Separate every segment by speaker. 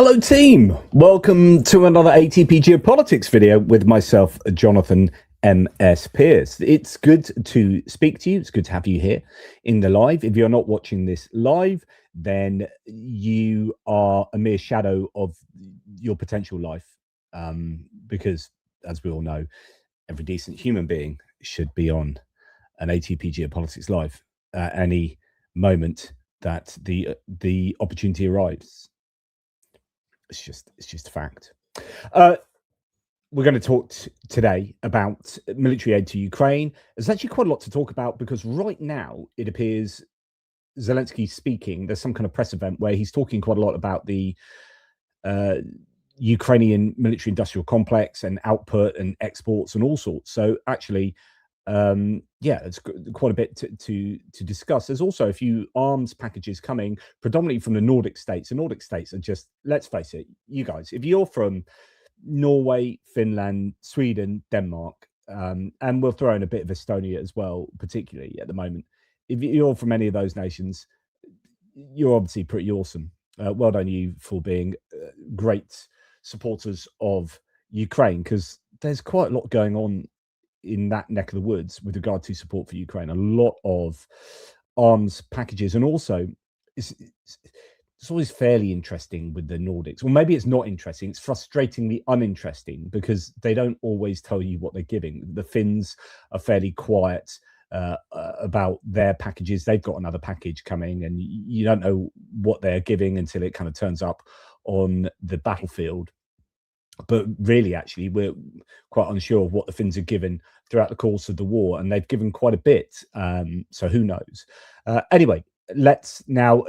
Speaker 1: Hello team, welcome to another ATP Geopolitics video with myself, Jonathan M.S. Pearce. It's good to speak to you, it's good to have you here in the live. If you're not watching this live, then you are a mere shadow of your potential life, because as we all know, every decent human being should be on an ATP Geopolitics live at any moment that the opportunity arrives. It's just a fact. We're going to talk today about military aid to Ukraine. There's actually quite a lot to talk about because right now it appears Zelensky's speaking. There's some kind of press event where he's talking quite a lot about the Ukrainian military industrial complex and output and exports and all sorts. So actually, yeah, it's quite a bit to discuss. There's also a few arms packages coming, predominantly from the Nordic states. The Nordic states are just, let's face it, you guys, if you're from Norway, Finland, Sweden, Denmark, and we'll throw in a bit of Estonia as well, particularly at the moment. If you're from any of those nations, you're obviously pretty awesome. Well done you for being great supporters of Ukraine, because there's quite a lot going on in that neck of the woods with regard to support for Ukraine. A lot of arms packages, and also it's always fairly interesting with the Nordics. Well, maybe it's not interesting, it's frustratingly uninteresting because they don't always tell you what they're giving. The Finns are fairly quiet about their packages. They've got another package coming and you don't know what they're giving until it kind of turns up on the battlefield. But really, actually, we're quite unsure of what the Finns are given throughout the course of the war, and they've given quite a bit. So who knows? Anyway, let's now.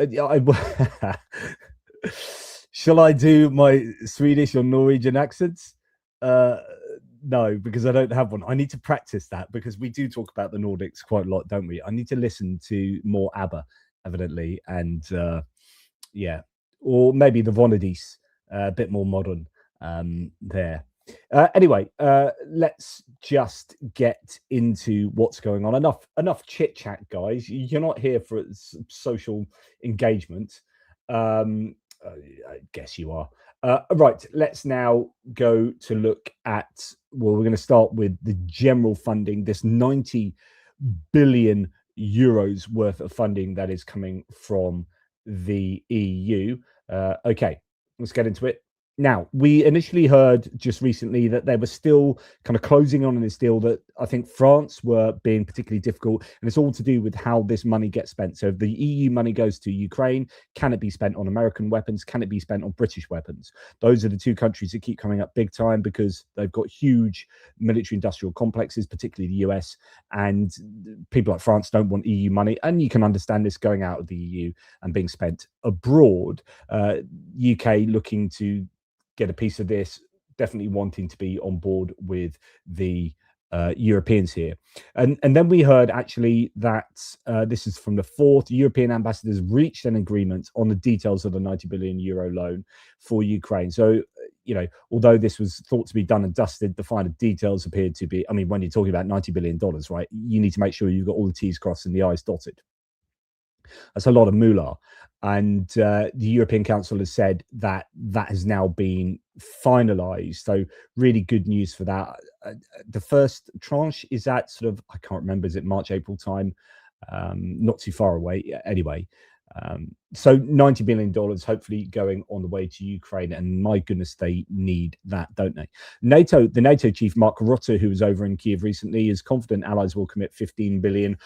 Speaker 1: Shall I do my Swedish or Norwegian accents? No, because I don't have one. I need to practice that because we do talk about the Nordics quite a lot, don't we? I need to listen to more ABBA, evidently, and yeah, or maybe the Vonadis, a bit more modern. There. Anyway, let's just get into what's going on. Enough chit chat, guys. You're not here for social engagement. I guess you are. Right. Let's now go to look at. Well, we're going to start with the general funding. This 90 billion euros worth of funding that is coming from the EU. Okay, let's get into it. Now, we initially heard just recently that they were still kind of closing on this deal, that I think France were being particularly difficult, and it's all to do with how this money gets spent. So if the EU money goes to Ukraine, can it be spent on American weapons? Can it be spent on British weapons? Those are the two countries that keep coming up big time because they've got huge military industrial complexes, particularly the US, and people like France don't want EU money. And you can understand this going out of the EU and being spent abroad. UK looking to get a piece of this, definitely wanting to be on board with the Europeans here. And then we heard actually that this is from the 4th, European ambassadors reached an agreement on the details of the 90 billion euro loan for Ukraine. So, you know, although this was thought to be done and dusted, the finer details appeared to be, I mean, when you're talking about $90 billion, right, you need to make sure you've got all the T's crossed and the I's dotted. That's a lot of moolah. And the European Council has said that that has now been finalized. So really good news for that. The first tranche is at sort of, I can't remember, is it March, April time? Not too far away anyway. So $90 billion hopefully going on the way to Ukraine, and my goodness, they need that, don't they? The NATO chief Mark Rutte, who was over in Kiev recently, is confident allies will commit $15 billion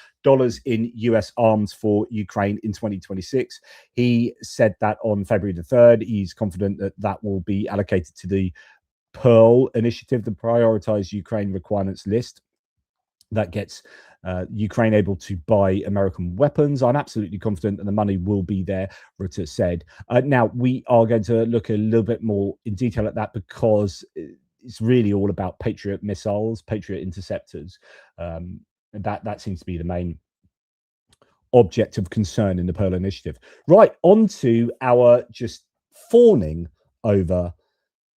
Speaker 1: in US arms for Ukraine in 2026. He said that on February the 3rd. He's confident that that will be allocated to the Pearl initiative, the prioritized Ukraine requirements list that gets Ukraine able to buy American weapons. I'm absolutely confident that the money will be there, Rutte said. Now, we are going to look a little bit more in detail at that because it's really all about Patriot missiles, Patriot interceptors. That seems to be the main object of concern in the Pearl Initiative. Right, on to our just fawning over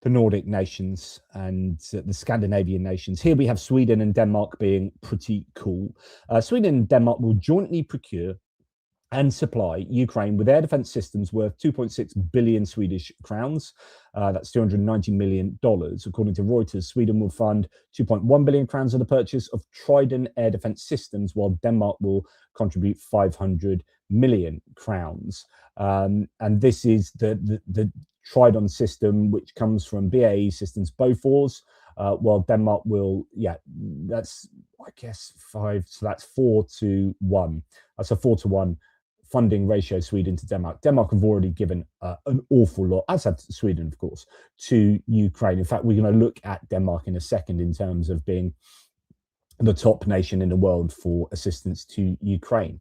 Speaker 1: the Nordic nations and the Scandinavian nations. Here we have Sweden and Denmark being pretty cool. Sweden and Denmark will jointly procure and supply Ukraine with air defense systems worth 2.6 billion Swedish crowns. That's $290 million. According to Reuters, Sweden will fund 2.1 billion crowns on the purchase of Trident air defense systems, while Denmark will contribute 500 million crowns. And this is the Trident system, which comes from BAE Systems Bofors, while Denmark will, that's, I guess, 5, so that's 4-1. That's a 4-1 funding ratio, Sweden to Denmark. Denmark have already given an awful lot, as have Sweden, of course, to Ukraine. In fact, we're going to look at Denmark in a second in terms of being the top nation in the world for assistance to Ukraine.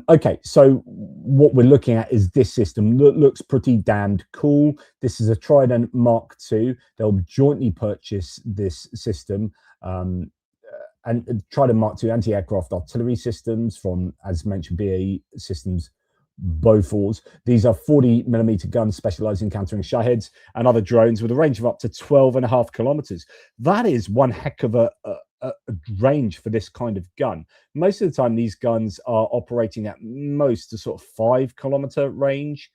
Speaker 1: Okay, so what we're looking at is this system. Looks pretty damned cool. This is a Trident Mark II. They'll jointly purchase this system. And Trident Mark II anti-aircraft artillery systems from, as mentioned, BAE Systems Bofors. These are 40mm guns specialized in countering Shaheds and other drones with a range of up to 12.5 kilometers. That is one heck of a range for this kind of gun. Most of the time, these guns are operating at most a sort of 5-kilometer range.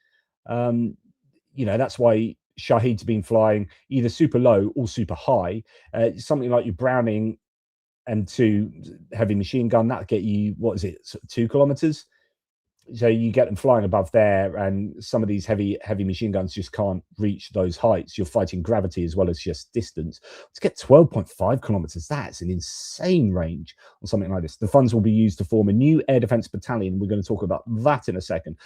Speaker 1: That's why Shahed's been flying either super low or super high. Something like your Browning M2 heavy machine gun, that'll get you, 2 kilometers. So you get them flying above there, and some of these heavy machine guns just can't reach those heights. You're fighting gravity as well as just distance. To get 12.5 kilometers, that's an insane range on something like this. The funds will be used to form a new air defense battalion. We're going to talk about that in a second.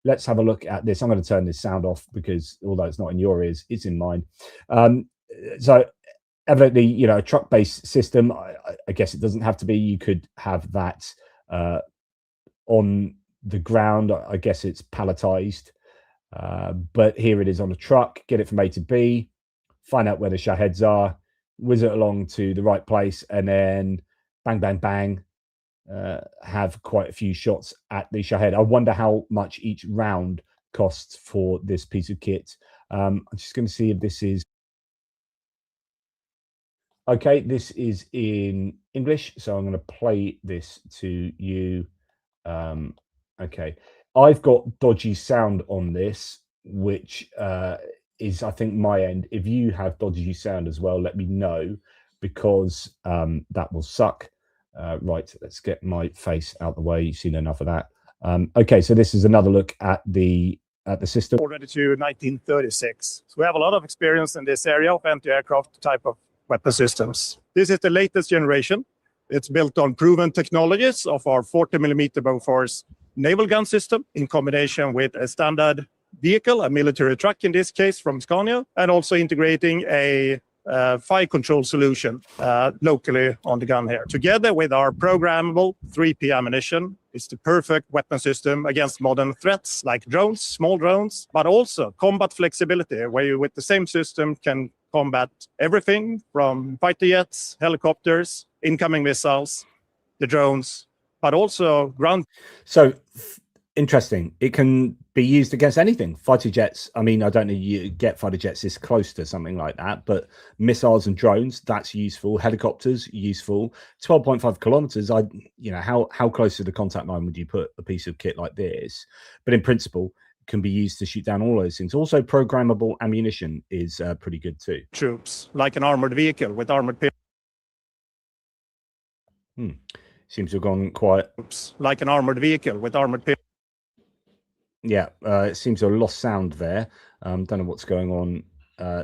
Speaker 1: Let's have a look at this. I'm going to turn this sound off because although it's not in your ears, it's in mine. So evidently, a truck-based system. I guess it doesn't have to be. You could have that on the ground. I guess it's palletized, but here it is on a truck. Get it from A to B, find out where the Shaheds are, whiz it along to the right place, and then bang, bang, bang, have quite a few shots at the Shahed. I wonder how much each round costs for this piece of kit. I'm just going to see if this is okay. This is in English, so I'm going to play this to you. Okay, I've got dodgy sound on this, which is, I think, my end. If you have dodgy sound as well, let me know, because that will suck. Right, let's get my face out the way. You've seen enough of that. Okay, so this is another look at the system.
Speaker 2: Already to 1936. So we have a lot of experience in this area of anti-aircraft type of weapon systems. This is the latest generation. It's built on proven technologies of our 40mm Bofors naval gun system in combination with a standard vehicle, a military truck in this case from Scania, and also integrating a fire control solution locally on the gun here. Together with our programmable 3P ammunition, it's the perfect weapon system against modern threats like drones, small drones, but also combat flexibility, where you with the same system can combat everything from fighter jets, helicopters, incoming missiles, the drones, but also ground.
Speaker 1: So interesting. It can be used against anything. Fighter jets. I mean, I don't know you get fighter jets this close to something like that, but missiles and drones, that's useful. Helicopters, useful. 12.5 kilometers. How close to the contact line would you put a piece of kit like this? But in principle, can be used to shoot down all those things. Also, programmable ammunition is pretty good too.
Speaker 2: Troops, like an armored vehicle with armored pillars.
Speaker 1: Seems to have gone quiet.
Speaker 2: Like an armored vehicle with armored pillars.
Speaker 1: Yeah, it seems to have lost sound there. Don't know what's going on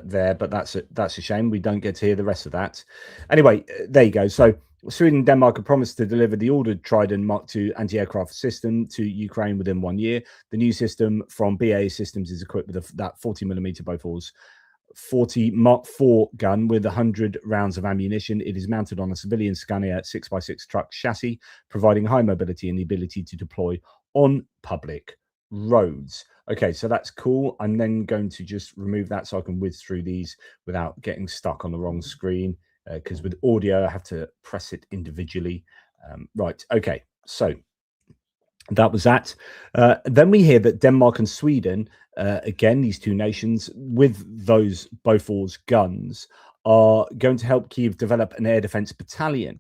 Speaker 1: there, but that's a shame. We don't get to hear the rest of that. Anyway, there you go. So Sweden and Denmark have promised to deliver the ordered Trident Mark II anti-aircraft system to Ukraine within 1 year. The new system from BAE Systems is equipped with that 40mm Bofors 40 Mark IV gun with 100 rounds of ammunition. It is mounted on a civilian Scania 6x6 truck chassis, providing high mobility and the ability to deploy on public roads. Okay, so that's cool. I'm then going to just remove that so I can whiz through these without getting stuck on the wrong screen, because with audio I have to press it individually. Right, okay, so that was that. Then we hear that Denmark and Sweden, again, these two nations with those Bofors guns, are going to help Kyiv develop an air defense battalion.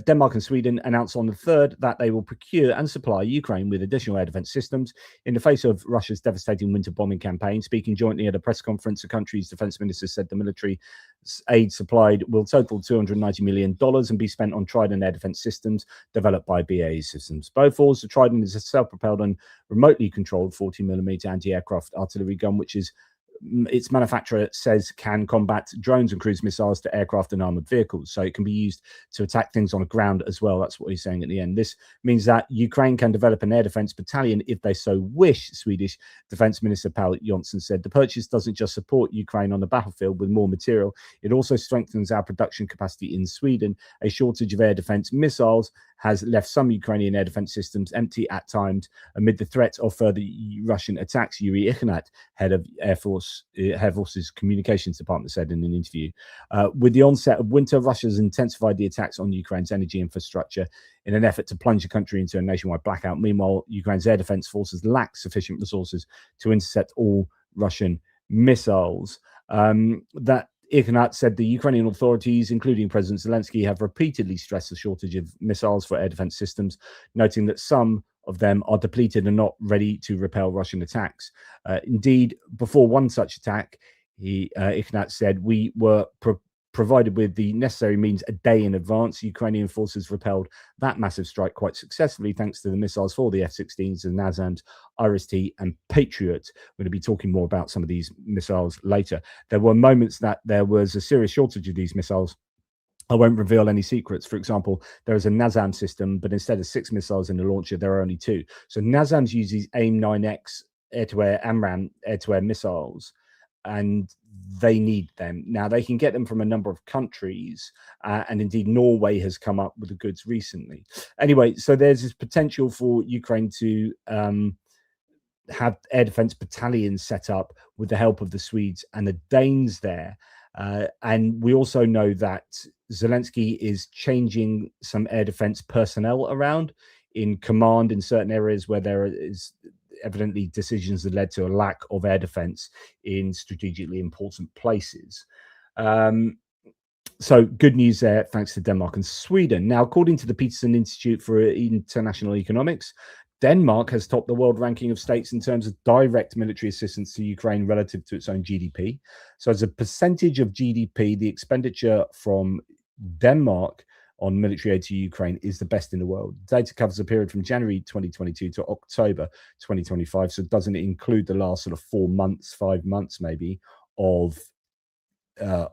Speaker 1: Denmark and Sweden announced on the 3rd that they will procure and supply Ukraine with additional air defense systems in the face of Russia's devastating winter bombing campaign. Speaking jointly at a press conference, the country's defense minister said the military aid supplied will total $290 million and be spent on Trident air defense systems developed by BAE Systems Bofors. The Trident is a self-propelled and remotely controlled 40mm anti-aircraft artillery gun, which is its manufacturer says can combat drones and cruise missiles to aircraft and armored vehicles. So it can be used to attack things on the ground as well. That's what he's saying at the end. This means that Ukraine can develop an air defense battalion if they so wish, Swedish Defense Minister Paul Jonsson said. The purchase doesn't just support Ukraine on the battlefield with more material, it also strengthens our production capacity in Sweden. A shortage of air defense missiles has left some Ukrainian air defense systems empty at times amid the threat of further Russian attacks, Yuri Ignat, head of Air Force's communications department, said in an interview. With the onset of winter, Russia's intensified the attacks on Ukraine's energy infrastructure in an effort to plunge the country into a nationwide blackout. Meanwhile, Ukraine's air defense forces lack sufficient resources to intercept all Russian missiles. That Ignat said the Ukrainian authorities, including President Zelensky, have repeatedly stressed the shortage of missiles for air defense systems, noting that some of them are depleted and not ready to repel Russian attacks. Indeed, before one such attack, Ignat said, we were provided with the necessary means a day in advance. Ukrainian forces repelled that massive strike quite successfully thanks to the missiles for the F-16s, the NASAMS, Iris-T and Patriot. We're going to be talking more about some of these missiles later. There were moments that there was a serious shortage of these missiles. I won't reveal any secrets. For example, there is a NASAM system, but instead of 6 missiles in the launcher, there are only 2. So NASAMS uses AIM-9X air-to-air AMRAAM air-to-air missiles, and they need them. Now, they can get them from a number of countries, and indeed Norway has come up with the goods recently. Anyway, so there's this potential for Ukraine to have air defense battalions set up with the help of the Swedes and the Danes there. And we also know that Zelensky is changing some air defense personnel around in command in certain areas where there is evidently decisions that led to a lack of air defense in strategically important places. So good news there, thanks to Denmark and Sweden. Now, according to the Peterson Institute for International Economics, Denmark has topped the world ranking of states in terms of direct military assistance to Ukraine relative to its own GDP. So as a percentage of GDP, the expenditure from Denmark on military aid to Ukraine is the best in the world. Data covers a period from January 2022 to October 2025. So doesn't it include the last sort of 4 months, 5 months maybe of 4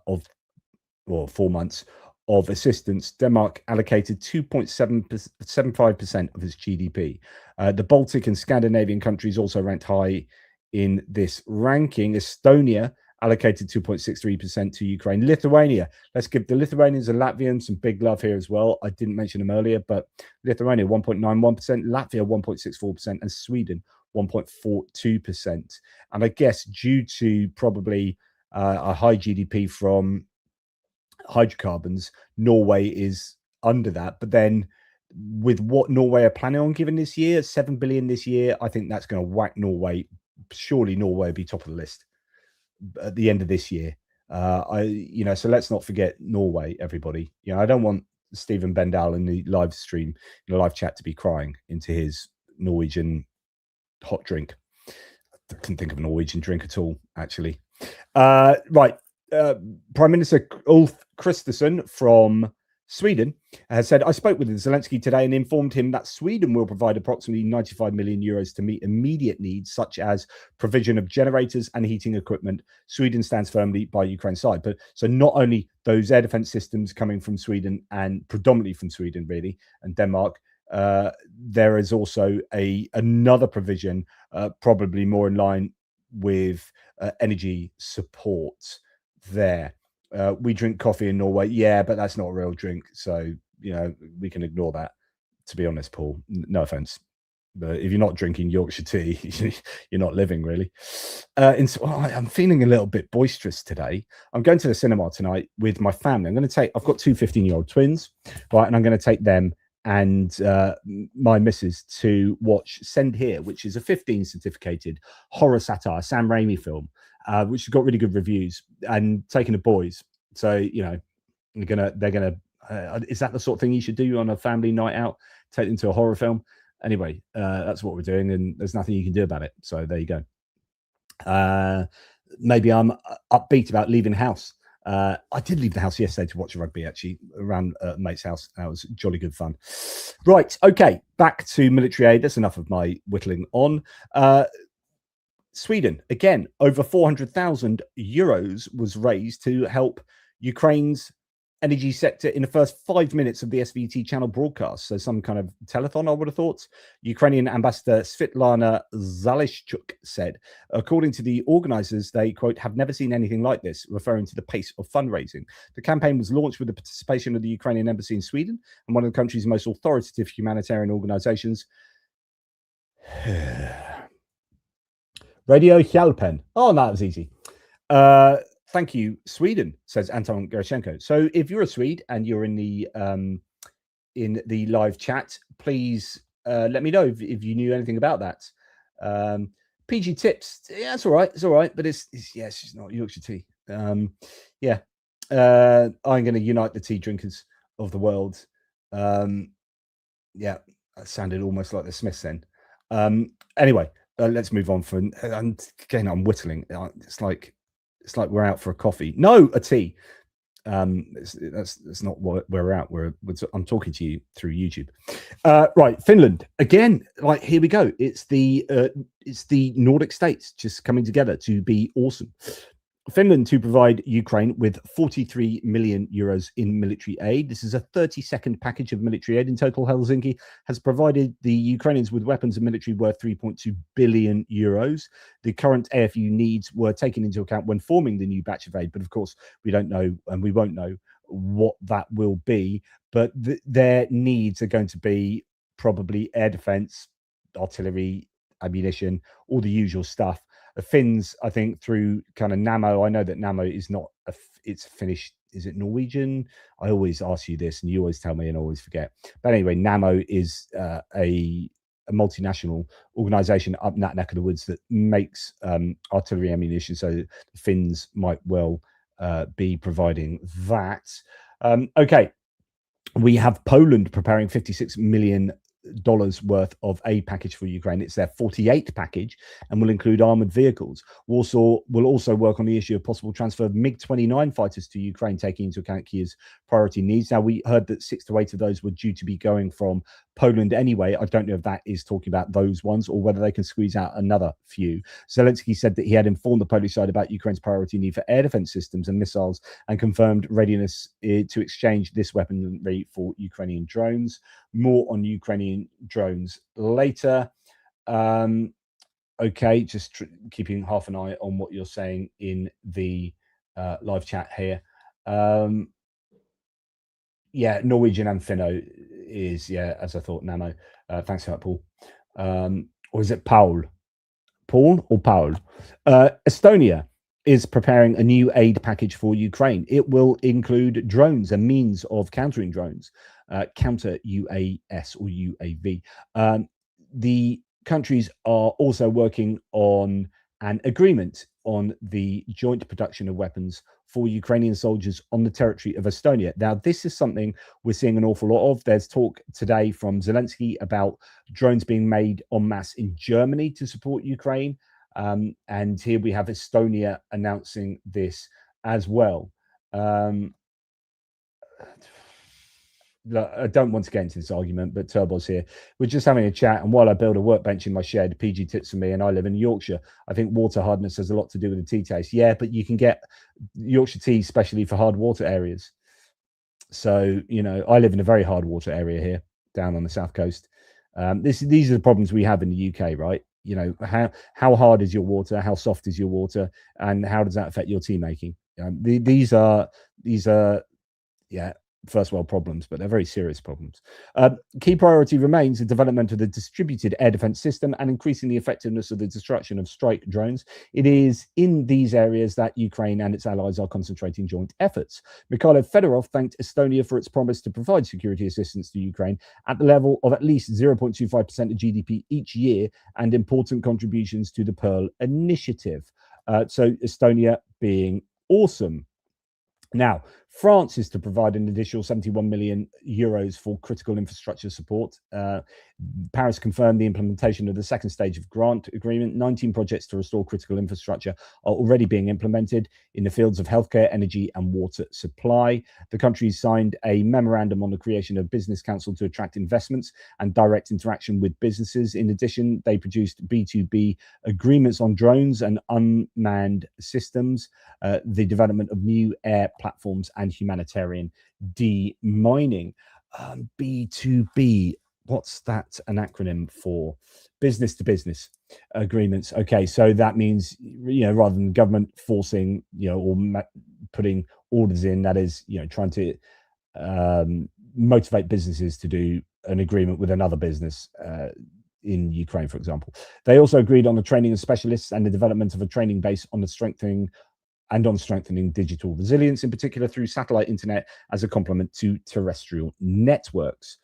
Speaker 1: months of assistance? Denmark allocated 2.75% of its GDP. The Baltic and Scandinavian countries also ranked high in this ranking. Estonia allocated 2.63% to Ukraine. Lithuania, let's give the Lithuanians and Latvians some big love here as well. I didn't mention them earlier, but Lithuania 1.91%, Latvia 1.64%, and Sweden 1.42%. And I guess due to probably a high GDP from hydrocarbons, Norway is under that. But then with what Norway are planning on giving this year, 7 billion this year, I think that's going to whack Norway. Surely Norway will be top of the list at the end of this year. So let's not forget Norway, everybody. I don't want Stephen Bendal in the live stream, in the live chat, to be crying into his Norwegian hot drink. I couldn't think of a Norwegian drink at all, actually. Right. Prime Minister Ulf Kristersson from Sweden has said, I spoke with Zelensky today and informed him that Sweden will provide approximately 95 million euros to meet immediate needs, such as provision of generators and heating equipment. Sweden stands firmly by Ukraine's side. But so not only those air defense systems coming from Sweden, and predominantly from Sweden, really, and Denmark, there is also another provision, probably more in line with energy support there. We drink coffee in Norway. Yeah, but that's not a real drink. So, we can ignore that, to be honest, Paul. No offense. But if you're not drinking Yorkshire tea, you're not living, really. I'm feeling a little bit boisterous today. I'm going to the cinema tonight with my family. I've got 2 15-year-old twins, right? And I'm going to take them and my missus to watch Send Here, which is a 15 certificated horror satire Sam Raimi film, which has got really good reviews, and taking the boys So, you know, they're gonna. Is that the sort of thing you should do on a family night out? Take them to a horror film. Anyway, that's what we're doing, and there's nothing you can do about it. So there you go. Maybe I'm upbeat about leaving the house. I did leave the house yesterday to watch rugby, actually, around a mate's house. That was jolly good fun. Right, okay, back to military aid. That's enough of my whittling on. Sweden, again, over 400,000 euros was raised to help Ukraine's energy sector in the first 5 minutes of the SVT channel broadcast. So some kind of telethon, I would have thought. Ukrainian ambassador Svitlana Zalishchuk said, according to the organizers, they, quote, have never seen anything like this, referring to the pace of fundraising. The campaign was launched with the participation of the Ukrainian embassy in Sweden and one of the country's most authoritative humanitarian organizations. Radio Hjälpen. Oh, no, that was easy. Thank you, Sweden, says Anton Gerashenko. So if you're a Swede and you're in the live chat, please let me know if you knew anything about that. PG tips. Yeah, it's all right. It's all right. But it's just not Yorkshire tea. Yeah. I'm going to unite the tea drinkers of the world. Yeah, that sounded almost like the Smiths then. Anyway. Let's move on from. Again, I'm whittling. It's like we're out for a coffee. No, a tea. That's not what we're out. I'm talking to you through YouTube. Right, Finland again. Like here we go. It's the Nordic states just coming together to be awesome. Finland to provide Ukraine with 43 million euros in military aid. This is a 32nd package of military aid. In total, Helsinki has provided the Ukrainians with weapons and military worth 3.2 billion euros. The current AFU needs were taken into account when forming the new batch of aid, but of course, we don't know and we won't know what that will be. But their needs are going to be probably air defense, artillery, ammunition, all the usual stuff. The Finns, I think, through kind of NAMO. I know that NAMO is not it's Finnish. Is it Norwegian? I always ask you this, and you always tell me, and I always forget. But anyway, NAMO is a multinational organization up in that neck of the woods that makes artillery ammunition. So the Finns might well be providing that. Okay, we have Poland preparing $56 million worth of aid package for Ukraine. It's their 48th package and will include armored vehicles. Warsaw will also work on the issue of possible transfer of MiG-29 fighters to Ukraine, taking into account Kiev's priority needs. Now, we heard that 6 to 8 of those were due to be going from Poland anyway. I don't know if that is talking about those ones or whether they can squeeze out another few. Zelensky said that he had informed the Polish side about Ukraine's priority need for air defense systems and missiles and confirmed readiness to exchange this weaponry for Ukrainian drones. More on Ukrainian drones later. Okay, just keeping half an eye on what you're saying in the live chat here. Yeah, Norwegian and Finno is, yeah, as I thought, Nano. Thanks for that, Paul. Or is it Paul? Paul or Paul? Estonia is preparing a new aid package for Ukraine. It will include drones and means of countering drones, counter UAS or UAV. The countries are also working on an agreement on the joint production of weapons for Ukrainian soldiers on the territory of Estonia. Now, this is something we're seeing an awful lot of. There's talk today from Zelensky about drones being made en masse in Germany to support Ukraine. And here we have Estonia announcing this as well. Look, I don't want to get into this argument, but Turbo's here. We're just having a chat, and while I build a workbench in my shed, PG tips for me, and I live in Yorkshire. I think water hardness has a lot to do with the tea taste. Yeah, but you can get Yorkshire tea especially for hard water areas. So, you know, I live in a very hard water area here, down on the south coast. These are the problems we have in the UK, right? You know, how hard is your water? How soft is your water? And how does that affect your tea making? These are, yeah, first world problems, but they're very serious problems. Key priority remains the development of the distributed air defense system and increasing the effectiveness of the destruction of strike drones. It is in these areas that Ukraine and its allies are concentrating joint efforts. Mikhailo Fedorov thanked Estonia for its promise to provide security assistance to Ukraine at the level of at least 0.25% of GDP each year and important contributions to the Pearl Initiative. So Estonia being awesome. Now, France is to provide an additional 71 million euros for critical infrastructure support. Paris confirmed the implementation of the second stage of grant agreement. 19 projects to restore critical infrastructure are already being implemented in the fields of healthcare, energy, and water supply. The countries signed a memorandum on the creation of business council to attract investments and direct interaction with businesses. In addition, they produced B2B agreements on drones and unmanned systems, the development of new air platforms, and humanitarian demining. B2B, what's that an acronym for? Business to business agreements. Okay, so that means, rather than government forcing, or putting orders in, that is, trying to motivate businesses to do an agreement with another business in Ukraine, for example. They also agreed on the training of specialists and the development of a training base on strengthening digital resilience, in particular through satellite internet as a complement to terrestrial networks.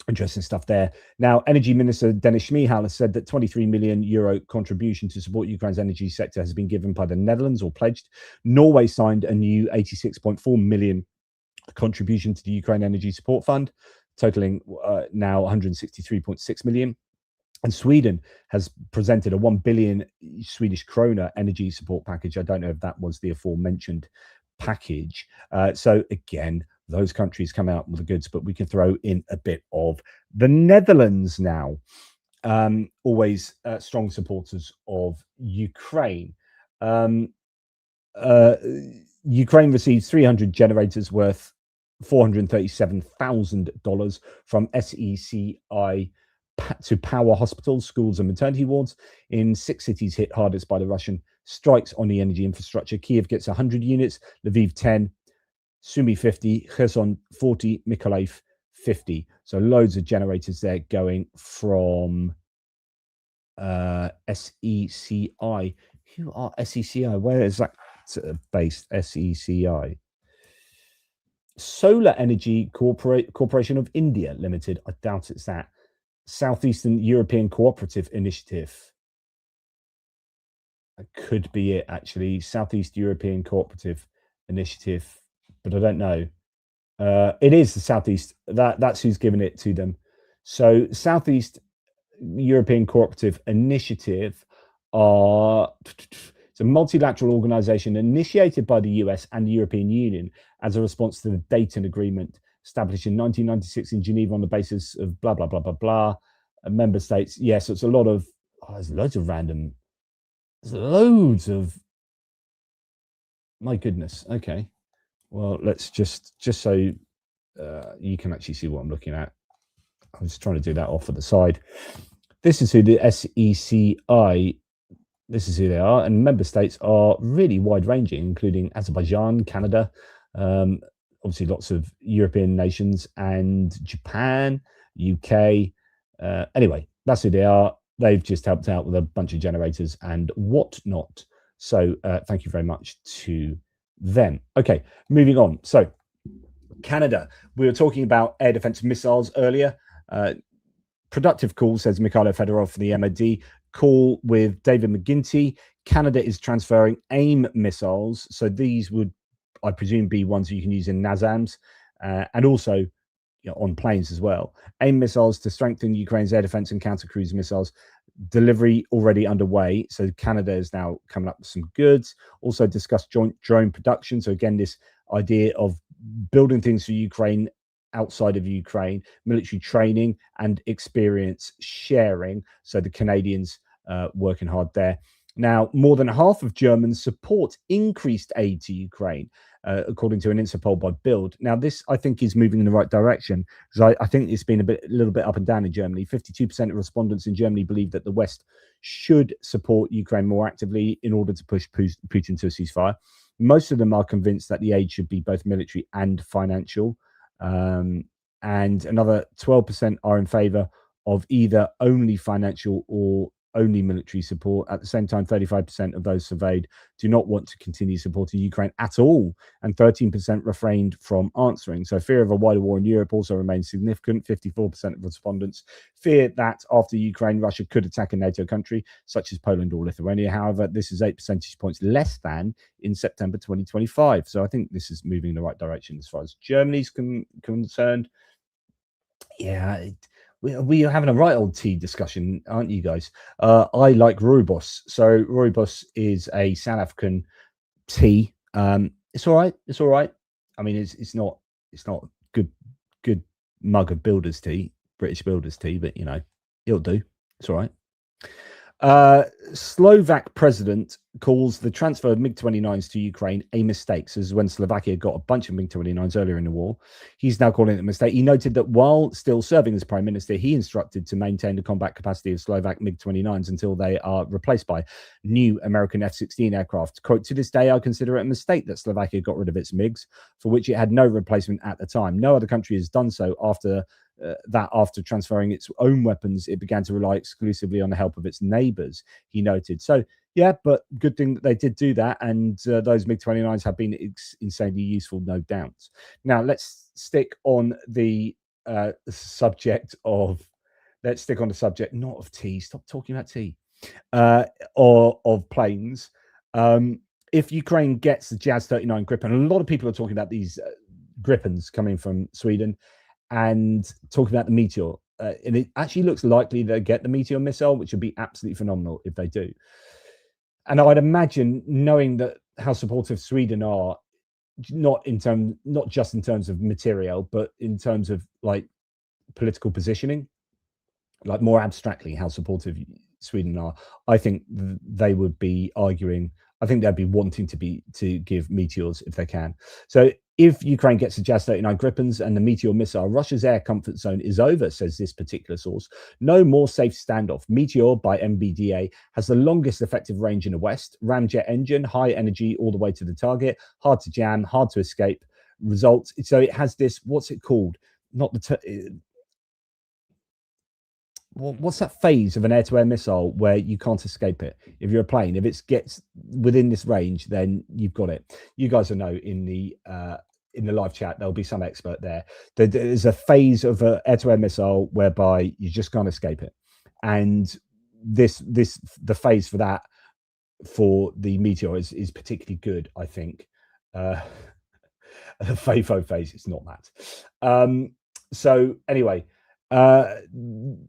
Speaker 1: Interesting stuff there. Now, Energy Minister Denis Shmyhal has said that 23 million euro contribution to support Ukraine's energy sector has been given by the Netherlands, or pledged. Norway signed a new 86.4 million contribution to the Ukraine Energy Support Fund, totaling now 163.6 million. And Sweden has presented a 1 billion Swedish krona energy support package. I don't know if that was the aforementioned package. So again, those countries come out with the goods, but we can throw in a bit of the Netherlands now. Always strong supporters of Ukraine. Ukraine receives 300 generators worth $437,000 from SECI to power hospitals, schools, and maternity wards in 6 cities hit hardest by the Russian strikes on the energy infrastructure. Kiev gets 100 units, Lviv 10, Sumy 50, Kherson 40, Mykolaiv 50. So loads of generators there going from SECI. Who are SECI? Where is that based? SECI. Solar Energy Corporation of India Limited. I doubt it's that. Southeastern European Cooperative Initiative. That could be it, actually. Southeast European Cooperative Initiative, but I don't know. It is the Southeast. That's who's given it to them. So Southeast European Cooperative Initiative it's a multilateral organization initiated by the US and the European Union as a response to the Dayton Agreement, established in 1996 in Geneva on the basis of blah, blah, blah, blah, blah. Member states. Yes, so it's a lot of, there's loads of random, there's loads of, my goodness. Okay. Well, let's just so you can actually see what I'm looking at. I was trying to do that off at the side. This is who the SECI, this is who they are. And member states are really wide ranging, including Azerbaijan, Canada, obviously lots of European nations, and Japan, UK. Anyway, that's who they are. They've just helped out with a bunch of generators and whatnot. So thank you very much to them. Okay, moving on. So Canada, we were talking about air defense missiles earlier. Productive call, says Mikhailo Fedorov for the MOD. Call with David McGuinty. Canada is transferring AIM missiles. So these would, I presume, be ones you can use in NASAMS and also on planes as well. AIM missiles to strengthen Ukraine's air defense and counter-cruise missiles. Delivery already underway. So Canada is now coming up with some goods. Also discussed joint drone production. So again, this idea of building things for Ukraine outside of Ukraine, military training and experience sharing. So the Canadians working hard there. Now, more than half of Germans support increased aid to Ukraine, according to an Insta poll by Bild. Now, this, I think, is moving in the right direction, because I think it's been a little bit up and down in Germany. 52% of respondents in Germany believe that the West should support Ukraine more actively in order to push Putin to a ceasefire. Most of them are convinced that the aid should be both military and financial. And another 12% are in favor of either only financial or only military support. At the same time, 35% of those surveyed do not want to continue supporting Ukraine at all, and 13% refrained from answering. So fear of a wider war in Europe also remains significant. 54% of respondents fear that after Ukraine, Russia could attack a NATO country, such as Poland or Lithuania. However, this is 8 percentage points less than in September 2025. So I think this is moving in the right direction as far as Germany's concerned. Yeah, we are having a right old tea discussion, aren't you guys? I like rooibos. So rooibos is a South African tea. It's all right. It's all right. I mean, it's not good mug of builder's tea, British builder's tea, but you know, it'll do. It's all right. Slovak president calls the transfer of MiG-29s to Ukraine a mistake. So this is when Slovakia got a bunch of MiG-29s earlier in the war. He's now calling it a mistake. He noted that while still serving as prime minister, he instructed to maintain the combat capacity of Slovak MiG-29s until they are replaced by new American F-16 aircraft. Quote, to this day, I consider it a mistake that Slovakia got rid of its MiGs, for which it had no replacement at the time. No other country has done so after transferring its own weapons, it began to rely exclusively on the help of its neighbors, he noted. So, yeah, but good thing that they did do that. And those MiG-29s have been insanely useful, no doubt. Now, let's stick on the subject, not of tea. Stop talking about tea. Or of planes. If Ukraine gets the Jazz 39 Gripen, a lot of people are talking about these Gripens coming from Sweden, and talking about the Meteor. And it actually looks likely they'll get the Meteor missile, which would be absolutely phenomenal if they do. And I'd imagine, knowing that how supportive Sweden are, not just in terms of material, but in terms of like political positioning, like more abstractly how supportive Sweden are, I think they would be arguing. I think they'd be wanting to give Meteors if they can. So if Ukraine gets the Jazz 39 Gripens and the Meteor missile, Russia's air comfort zone is over, says this particular source. No more safe standoff. Meteor by MBDA has the longest effective range in the West. Ramjet engine, high energy all the way to the target, hard to jam, hard to escape. Results. So it has this, what's it called? Not the what's that phase of an air-to-air missile where you can't escape it? If you're a plane, if it gets within this range, then you've got it. You guys will know in the live chat, there'll be some expert there. There's a phase of an air-to-air missile whereby you just can't escape it, and the phase for that for the Meteor is particularly good, I think. The FAFO phase, it's not that. So anyway.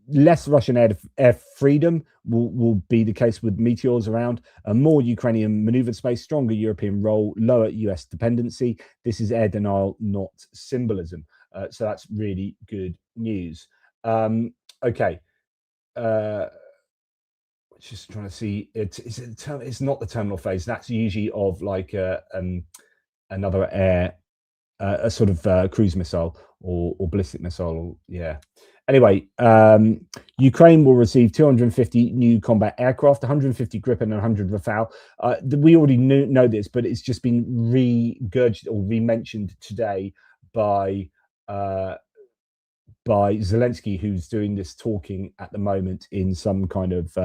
Speaker 1: Less Russian air freedom will be the case with Meteors around. More Ukrainian maneuver space, stronger European role, lower US dependency. This is air denial, not symbolism. So that's really good news. Okay. Just trying to see. It's not the terminal phase. That's usually of like another air, a sort of cruise missile or ballistic missile. Yeah. Anyway, Ukraine will receive 250 new combat aircraft, 150 Gripen and 100 Rafale. We already know this, but it's just been regurgitated or re-mentioned today by Zelensky, who's doing this talking at the moment in some kind of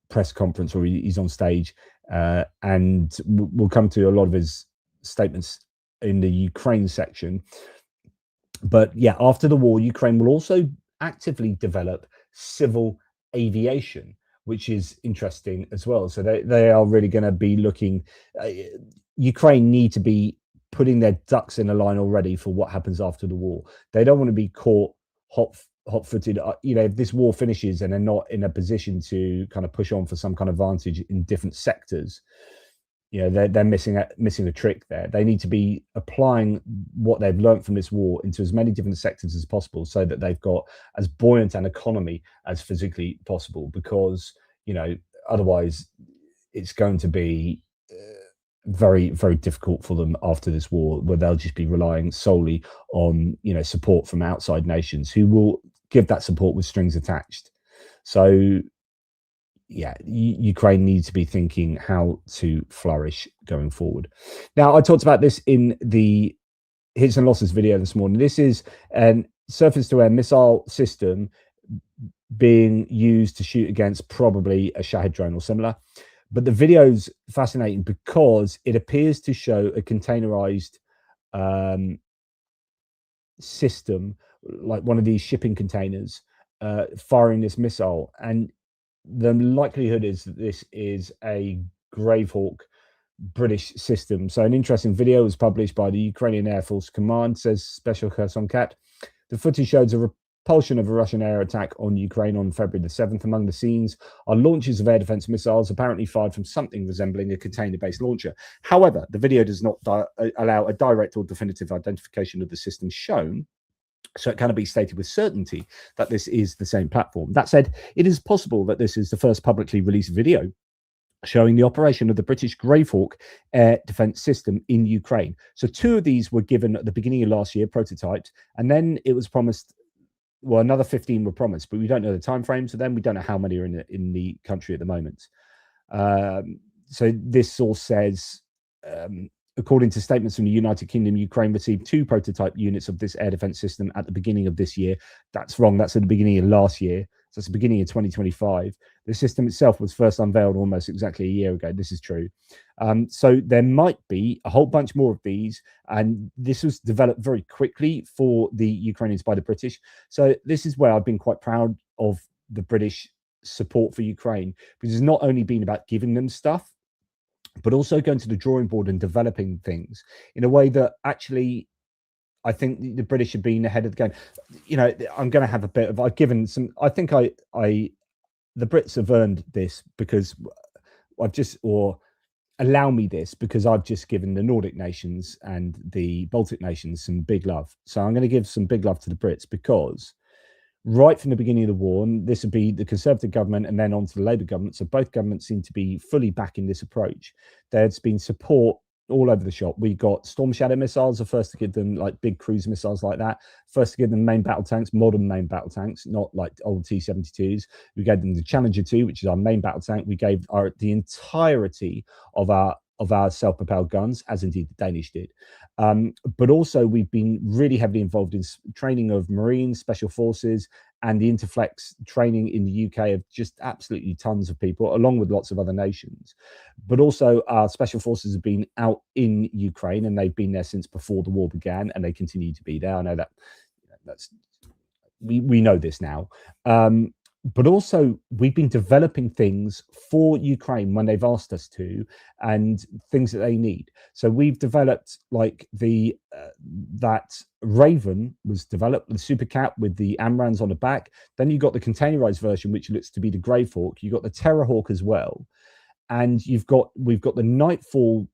Speaker 1: press conference, or he's on stage, and we'll come to a lot of his statements in the Ukraine section. But yeah, after the war, Ukraine will also actively develop civil aviation, which is interesting as well. So they are really going to be looking. Ukraine need to be putting their ducks in a line already for what happens after the war. They don't want to be caught hot-footed. You know, if this war finishes and they're not in a position to kind of push on for some kind of advantage in different sectors, you know, they're missing a trick there. They need to be applying what they've learned from this war into as many different sectors as possible, so that they've got as buoyant an economy as physically possible. Because, you know, otherwise it's going to be very, very difficult for them after this war, where they'll just be relying solely on, you know, support from outside nations who will give that support with strings attached. So yeah, Ukraine needs to be thinking how to flourish going forward. Now, I talked about this in the hits and losses video this morning. This is a surface-to-air missile system being used to shoot against probably a Shahed drone or similar. But the video's fascinating because it appears to show a containerized system, like one of these shipping containers, firing this missile. And the likelihood is that this is a Gravehawk British system. So an interesting video was published by the Ukrainian Air Force Command, says Special Kherson Cat. The footage shows a repulsion of a Russian air attack on Ukraine on February the 7th. Among the scenes are launches of air defense missiles, apparently fired from something resembling a container-based launcher. However, the video does not allow a direct or definitive identification of the system shown, so it cannot be stated with certainty that this is the same platform. That said, it is possible that this is the first publicly released video showing the operation of the British Gravehawk air defense system in Ukraine. So 2 of these were given at the beginning of last year, prototypes, and then it was promised, well, another 15 were promised, but we don't know the time frames of them. We don't know how many are in the country at the moment. So this source says, according to statements from the United Kingdom, Ukraine received 2 prototype units of this air defense system at the beginning of this year. That's wrong. That's at the beginning of last year. So it's the beginning of 2025. The system itself was first unveiled almost exactly a year ago. This is true. So there might be a whole bunch more of these. And this was developed very quickly for the Ukrainians by the British. So this is where I've been quite proud of the British support for Ukraine, because it's not only been about giving them stuff, but also going to the drawing board and developing things in a way that actually I think the British have been ahead of the game. You know, I'm going to have a bit of, I've given some, I think the Brits have earned this because I've just, or allow me this because I've just given the Nordic nations and the Baltic nations some big love. So I'm going to give some big love to the Brits because right from the beginning of the war, and this would be the Conservative government and then on to the Labour government, so both governments seem to be fully backing this approach. There's been support all over the shop. We got Storm Shadow missiles, the first to give them like big cruise missiles like that, first to give them main battle tanks, modern main battle tanks, not like old T-72s. We gave them the Challenger 2, which is our main battle tank. We gave the entirety of our self-propelled guns, as indeed the Danish did. But also we've been really heavily involved in training of Marines, Special Forces, and the Interflex training in the UK of just absolutely tons of people, along with lots of other nations. But also our Special Forces have been out in Ukraine, and they've been there since before the war began, and they continue to be there. I know we know this now. But also we've been developing things for Ukraine when they've asked us to, and things that they need. So we've developed like that Raven was developed, the Super Cat with the AMRAAMs on the back. Then you got the containerized version, which looks to be the Gravehawk. You got the Terrorhawk as well, and we've got the Nightfall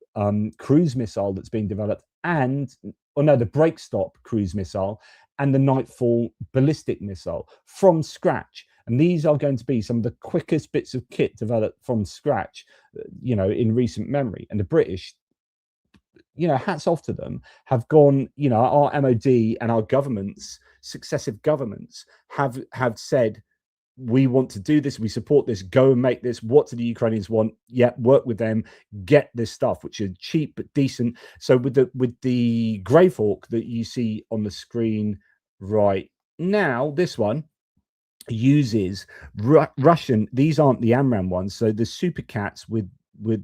Speaker 1: cruise missile that's being developed, and the Breakstop cruise missile, and the Nightfall ballistic missile from scratch. And these are going to be some of the quickest bits of kit developed from scratch, you know, in recent memory. And the British, you know, hats off to them, have gone, you know, our MOD and our governments, successive governments have said, we want to do this, we support this, go and make this. What do the Ukrainians want? Yeah, work with them, get this stuff, which are cheap but decent. So with the Gravehawk that you see on the screen right now, this one uses Russian, these aren't the AMRAAM ones, so the Super Cats with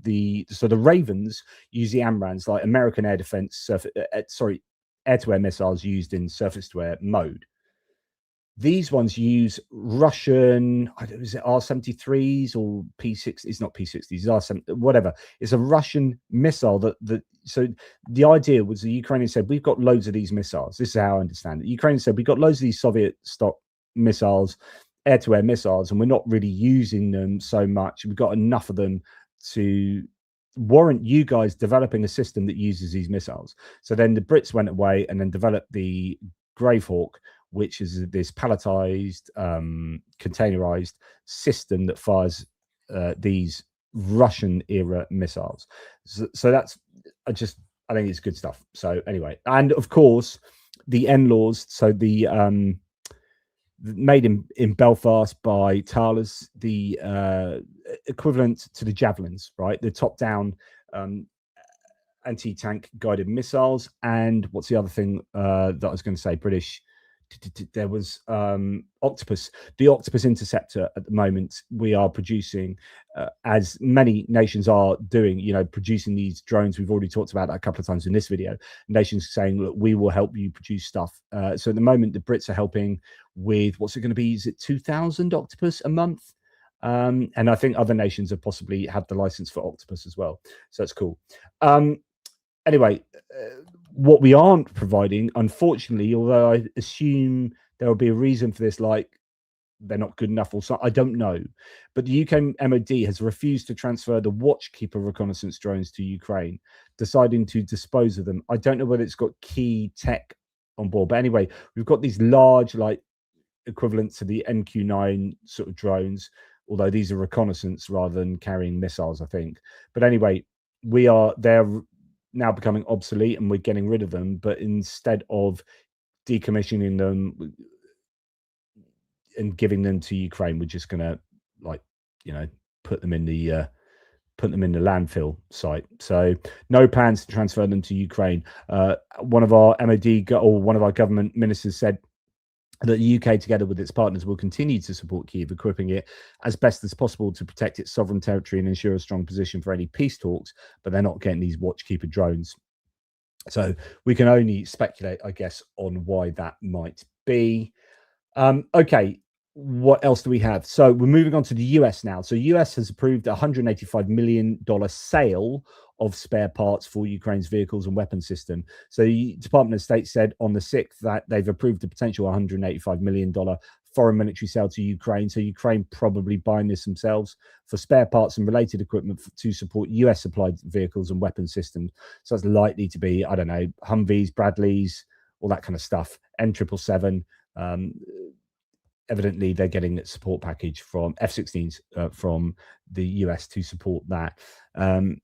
Speaker 1: the Ravens use the AMRAAMs, like American air defense air-to-air missiles used in surface-to-air mode. These ones use Russian, I don't know, is it R-73s or P-60s? It's not P-60s, it's R-70, whatever. It's a Russian missile so the idea was the Ukrainians said, we've got loads of these missiles. This is how I understand it. The Ukrainians said, we've got loads of these Soviet stock missiles, air-to-air missiles, and we're not really using them so much. We've got enough of them to warrant you guys developing a system that uses these missiles. So then the Brits went away and then developed the Gravehawk, which is this palletized, containerized system that fires these Russian era missiles. So that's, I think it's good stuff. So anyway, and of course the NLAWs, so the made in Belfast by Thales, the equivalent to the Javelins, right? The top-down anti-tank guided missiles. And what's the other thing that I was going to say? British there was Octopus, the Octopus interceptor. At the moment, we are producing, as many nations are doing, producing these drones. We've already talked about that a couple of times in this video. Nations saying, look, we will help you produce stuff. So at the moment, the Brits are helping with, what's it going to be? Is it 2,000 Octopus a month? And I think other nations have possibly had the license for Octopus as well. So that's cool. Anyway, what we aren't providing, unfortunately, although I assume there will be a reason for this, like they're not good enough or something, I don't know. But the UK MOD has refused to transfer the Watchkeeper reconnaissance drones to Ukraine, deciding to dispose of them. I don't know whether it's got key tech on board. But anyway, we've got these large, like equivalent to the MQ-9 sort of drones, although these are reconnaissance rather than carrying missiles, I think. But anyway, they're now becoming obsolete and we're getting rid of them. But instead of decommissioning them and giving them to Ukraine, we're just gonna, like, put them in the landfill site. So no plans to transfer them to Ukraine. One of our MOD or one of our government ministers said that the UK, together with its partners, will continue to support Kyiv, equipping it as best as possible to protect its sovereign territory and ensure a strong position for any peace talks. But they're not getting these Watchkeeper drones. So we can only speculate, I guess, on why that might be. Okay, what else do we have? So we're moving on to the US now. So US has approved a $185 million sale of spare parts for Ukraine's vehicles and weapon system. So the Department of State said on the 6th that they've approved a potential $185 million foreign military sale to Ukraine. So Ukraine probably buying this themselves for spare parts and related equipment to support US supplied vehicles and weapon systems. So it's likely to be, I don't know, Humvees, Bradleys, all that kind of stuff, M777. Evidently, they're getting a support package from F-16s from the US to support that,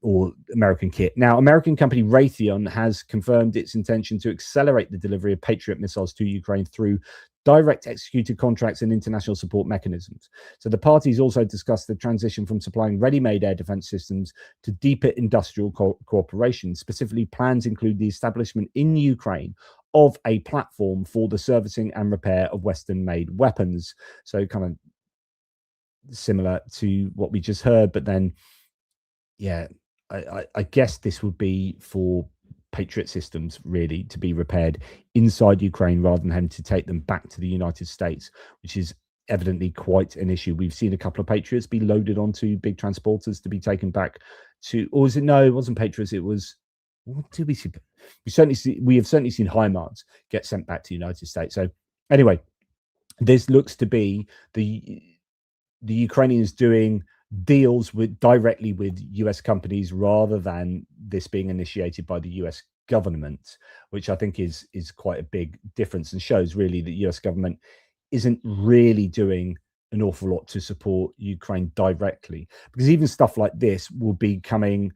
Speaker 1: or American kit. Now, American company Raytheon has confirmed its intention to accelerate the delivery of Patriot missiles to Ukraine through direct executed contracts and international support mechanisms. So the parties also discussed the transition from supplying ready-made air defense systems to deeper industrial cooperation. Specifically, plans include the establishment in Ukraine of a platform for the servicing and repair of Western-made weapons. So kind of similar to what we just heard, but then, yeah, I guess this would be for Patriot systems, really, to be repaired inside Ukraine rather than having to take them back to the United States, which is evidently quite an issue. We've seen a couple of Patriots be loaded onto big transporters to be taken back to, or was it, no, it wasn't Patriots, it was, what did we see? We have certainly seen HIMARS get sent back to the United States. So anyway, this looks to be the Ukrainians doing deals directly with US companies rather than this being initiated by the US government, which I think is quite a big difference and shows really that US government isn't really doing an awful lot to support Ukraine directly, because even stuff like this will be coming.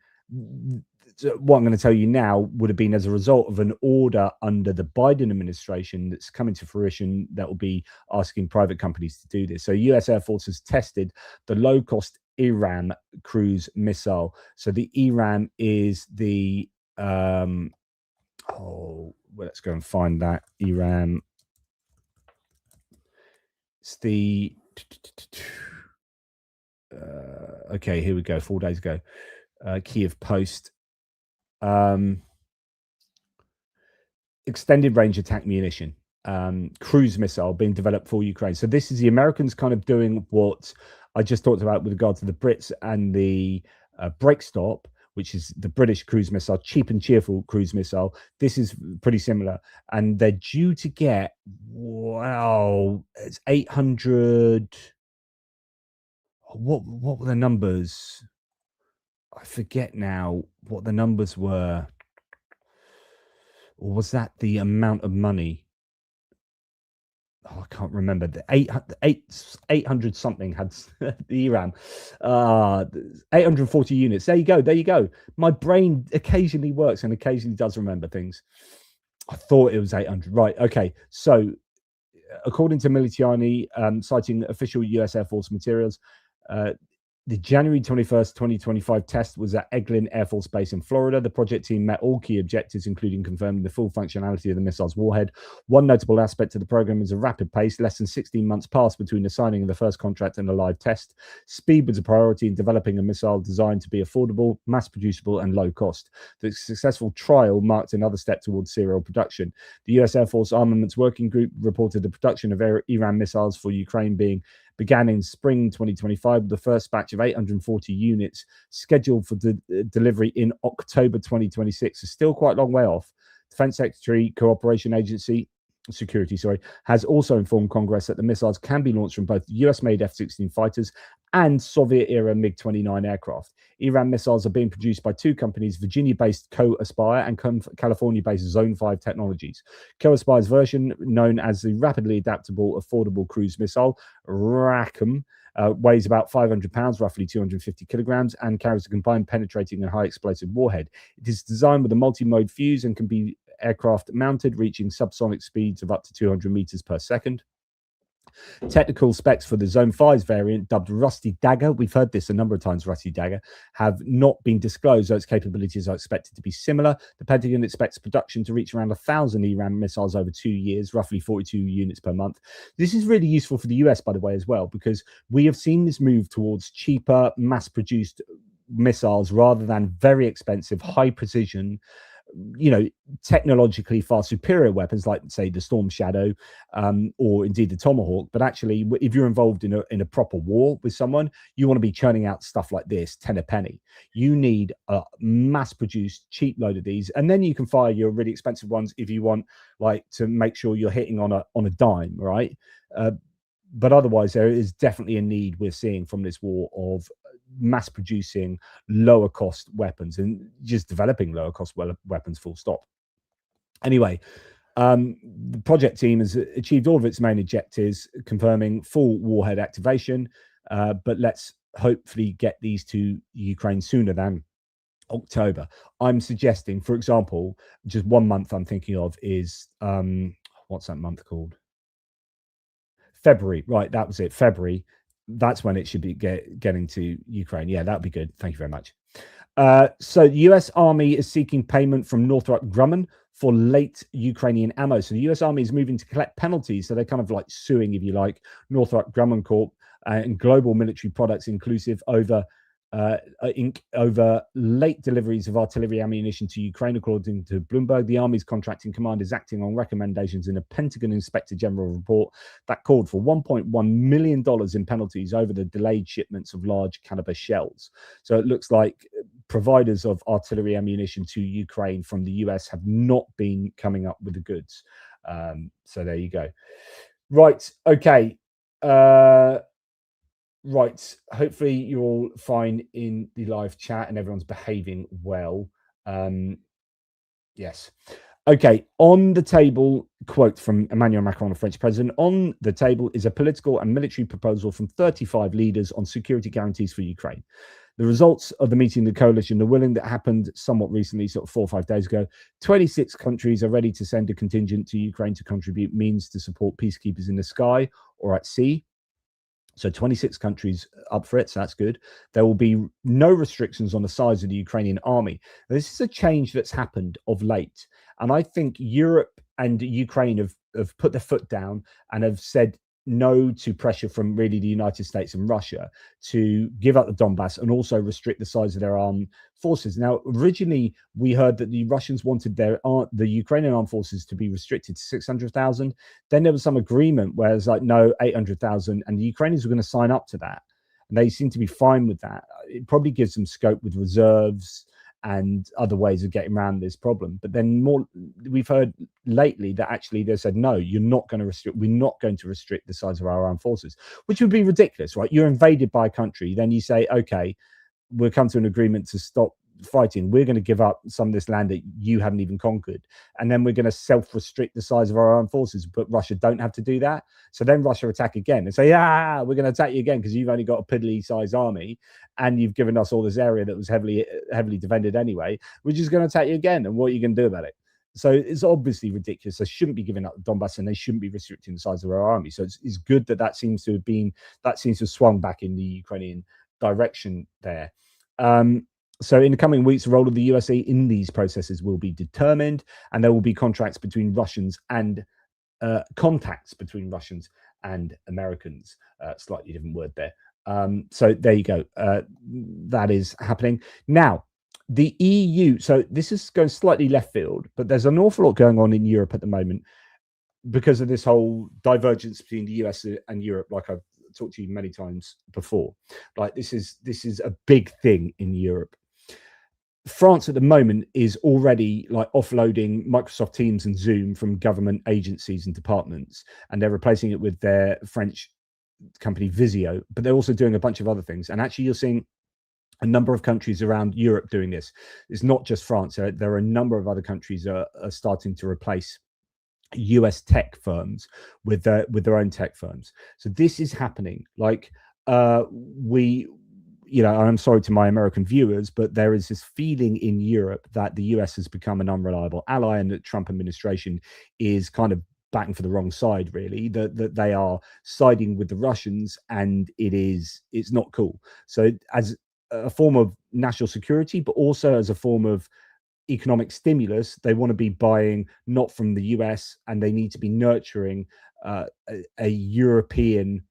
Speaker 1: What I'm going to tell you now would have been as a result of an order under the Biden administration that's coming to fruition that will be asking private companies to do this. So US Air Force has tested the low-cost ERAM cruise missile. So the ERAM is the let's go and find that ERAM. It's the okay, here we go. 4 days ago, Kiev Post. Extended range attack munition, cruise missile being developed for Ukraine. So this is the Americans kind of doing what I just talked about with regard to the Brits and the Breakstop, which is the British cruise missile, cheap and cheerful cruise missile. This is pretty similar, and they're due to get, wow, it's 800. What were the numbers? I forget now what the numbers were. Or was that the amount of money? Oh, I can't remember. The 800 something had the ERAM. 840 units. There you go. My brain occasionally works and occasionally does remember things. I thought it was 800. Right. Okay. So according to Militiani, citing official US Air Force materials, The January 21st, 2025 test was at Eglin Air Force Base in Florida. The project team met all key objectives, including confirming the full functionality of the missile's warhead. One notable aspect of the program is a rapid pace. Less than 16 months passed between the signing of the first contract and the live test. Speed was a priority in developing a missile designed to be affordable, mass-producible, and low cost. The successful trial marked another step towards serial production. The US Air Force Armaments Working Group reported the production of Iran missiles for Ukraine began in spring 2025, with the first batch of 840 units scheduled for delivery in October 2026. It's still quite a long way off. Defense Secretary Cooperation Agency Security, has also informed Congress that the missiles can be launched from both US-made F-16 fighters and Soviet-era MiG-29 aircraft. Iran missiles are being produced by two companies, Virginia-based Co-Aspire and California-based Zone 5 Technologies. Co-Aspire's version, known as the Rapidly Adaptable Affordable Cruise Missile, RACM, weighs about 500 pounds, roughly 250 kilograms, and carries a combined penetrating and high explosive warhead. It is designed with a multi-mode fuse and can be aircraft mounted, reaching subsonic speeds of up to 200 meters per second. Technical specs for the Zone 5 variant, dubbed Rusty Dagger, we've heard this a number of times, Rusty Dagger, have not been disclosed, though its capabilities are expected to be similar. The Pentagon expects production to reach around 1,000 Iran missiles over 2 years, roughly 42 units per month. This is really useful for the US, by the way, as well, because we have seen this move towards cheaper, mass-produced missiles rather than very expensive, high precision, technologically far superior weapons like, say, the Storm Shadow, or indeed the Tomahawk. But actually, if you're involved in a proper war with someone, you want to be churning out stuff like this 10 a penny. You need a mass-produced cheap load of these, and then you can fire your really expensive ones if you want, like, to make sure you're hitting on a dime, right? But otherwise, there is definitely a need we're seeing from this war of mass producing lower cost weapons and just developing lower cost weapons, full stop. Anyway, the project team has achieved all of its main objectives, confirming full warhead activation, but let's hopefully get these to Ukraine sooner than October. I'm suggesting, for example, just 1 month I'm thinking of is what's that month called? February. Right, that was it, February. That's when it should be getting to Ukraine. Yeah, that'd be good. Thank you very much. So the US Army is seeking payment from Northrop Grumman for late Ukrainian ammo. So the US Army is moving to collect penalties. So they're kind of like suing, if you like, Northrop Grumman Corp and global military products inclusive over late deliveries of artillery ammunition to Ukraine. According to Bloomberg, the Army's contracting command is acting on recommendations in a Pentagon Inspector General report that called for $1.1 million in penalties over the delayed shipments of large caliber shells. So it looks like providers of artillery ammunition to Ukraine from the US have not been coming up with the goods. So there you go. Right. Okay. Right, hopefully you're all fine in the live chat and everyone's behaving well. Yes. Okay, on the table, quote from Emmanuel Macron, the French president, on the table is a political and military proposal from 35 leaders on security guarantees for Ukraine. The results of the meeting of the coalition, the willing that happened somewhat recently, sort of 4 or 5 days ago, 26 countries are ready to send a contingent to Ukraine to contribute means to support peacekeepers in the sky or at sea. So 26 countries up for it, so that's good. There will be no restrictions on the size of the Ukrainian army. This is a change that's happened of late. And I think Europe and Ukraine have put their foot down and have said no to pressure from really the United States and Russia to give up the Donbass and also restrict the size of their armed forces. Now, originally, we heard that the Russians wanted the Ukrainian armed forces to be restricted to 600,000. Then there was some agreement where it's like, no, 800,000, and the Ukrainians were going to sign up to that. And they seem to be fine with that. It probably gives them scope with reserves and other ways of getting around this problem. But then we've heard lately that actually they said, no, you're not going to restrict, we're not going to restrict the size of our armed forces, which would be ridiculous, right? You're invaded by a country, then you say, okay, we'll come to an agreement to stop fighting. We're going to give up some of this land that you haven't even conquered. And then we're going to self-restrict the size of our armed forces, but Russia don't have to do that. So then Russia attack again and say, we're going to attack you again because you've only got a piddly sized army and you've given us all this area that was heavily defended anyway. We're just going to attack you again. And what are you going to do about it? So it's obviously ridiculous. They shouldn't be giving up Donbass and they shouldn't be restricting the size of our army. So it's good that seems to have swung back in the Ukrainian direction there. So in the coming weeks, the role of the USA in these processes will be determined, and there will be contracts between Russians and contacts between Russians and Americans. Slightly different word there. So there you go. That is happening now. The EU. So this is going slightly left field, but there's an awful lot going on in Europe at the moment because of this whole divergence between the US and Europe. Like I've talked to you many times before. Like this is a big thing in Europe. France at the moment is already like offloading Microsoft Teams and Zoom from government agencies and departments, and they're replacing it with their French company Visio, but they're also doing a bunch of other things. And actually you're seeing a number of countries around Europe doing this. It's not just France. There are a number of other countries are starting to replace US tech firms with their own tech firms. So this is happening. Like I'm sorry to my American viewers, but there is this feeling in Europe that the US has become an unreliable ally, and that Trump administration is kind of batting for the wrong side, really, that they are siding with the Russians, and it's not cool. So as a form of national security, but also as a form of economic stimulus, they want to be buying not from the US, and they need to be nurturing a European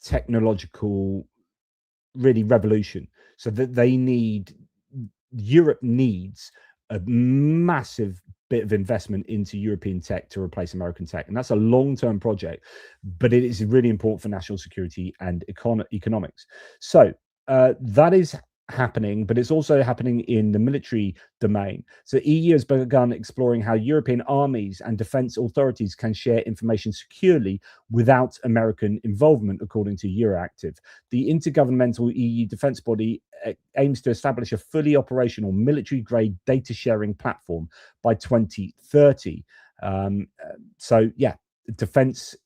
Speaker 1: technological really revolution. So that Europe needs a massive bit of investment into European tech to replace American tech, and that's a long-term project, but it is really important for national security and economics. So that is happening, but it's also happening in the military domain. So EU has begun exploring how European armies and defense authorities can share information securely without American involvement, according to Euroactiv. The intergovernmental EU defense body aims to establish a fully operational military-grade data sharing platform by 2030. So yeah, defense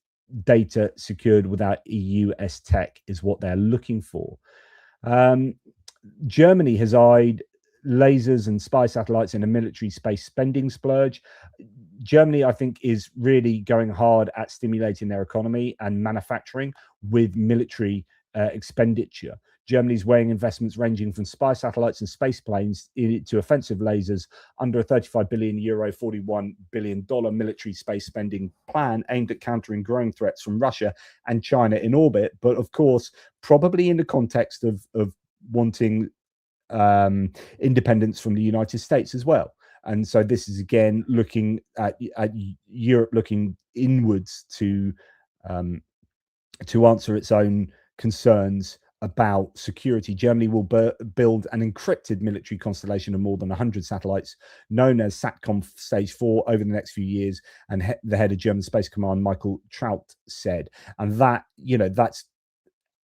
Speaker 1: data secured without EU-S tech is what they're looking for. Germany has eyed lasers and spy satellites in a military space spending splurge. Germany, I think, is really going hard at stimulating their economy and manufacturing with military expenditure. Germany's weighing investments ranging from spy satellites and space planes to offensive lasers under a 35 billion euro, $41 billion military space spending plan aimed at countering growing threats from Russia and China in orbit. But of course, probably in the context of wanting independence from the United States as well. And so this is again looking at Europe looking inwards to answer its own concerns about security. Germany will build an encrypted military constellation of more than 100 satellites known as SATCOM Stage 4 over the next few years, and the head of German Space Command, Michael Traut, said. And that, that's,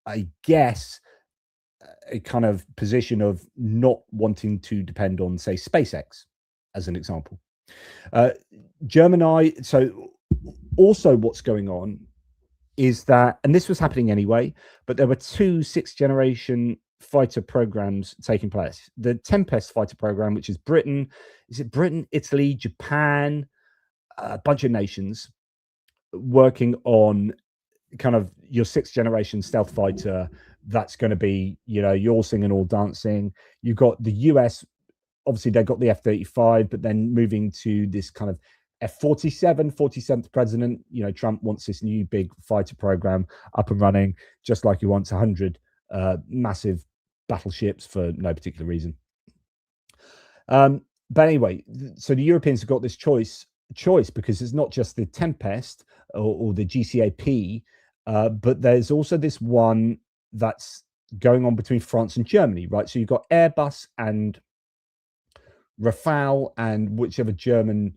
Speaker 1: I guess, a kind of position of not wanting to depend on, say, SpaceX, as an example. So also what's going on is that, and this was happening anyway, but there were 2 6th-generation fighter programs taking place. The Tempest fighter program, which is Britain, Italy, Japan, a bunch of nations working on kind of your 6th-generation stealth fighter. That's going to be, you're singing all dancing. You've got the US, obviously they've got the F-35, but then moving to this kind of F-47, 47th president, Trump wants this new big fighter program up and running, just like he wants 100 massive battleships for no particular reason. But anyway, so the Europeans have got this choice because it's not just the Tempest or the GCAP, but there's also this one that's going on between France and Germany, right? So you've got Airbus and Rafale and whichever German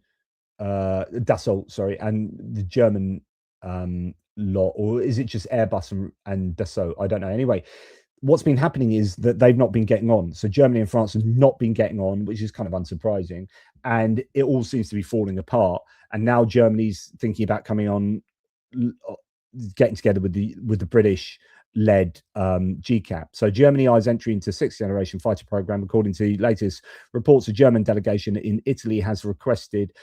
Speaker 1: Dassault, sorry, and the German lot, or is it just Airbus and Dassault? I don't know. Anyway, what's been happening is that they've not been getting on. So Germany and France have not been getting on, which is kind of unsurprising. And it all seems to be falling apart. And now Germany's thinking about coming on, getting together with the British led GCAP. So Germany eyes entry into sixth generation fighter program. According to the latest reports, a German delegation in Italy has requested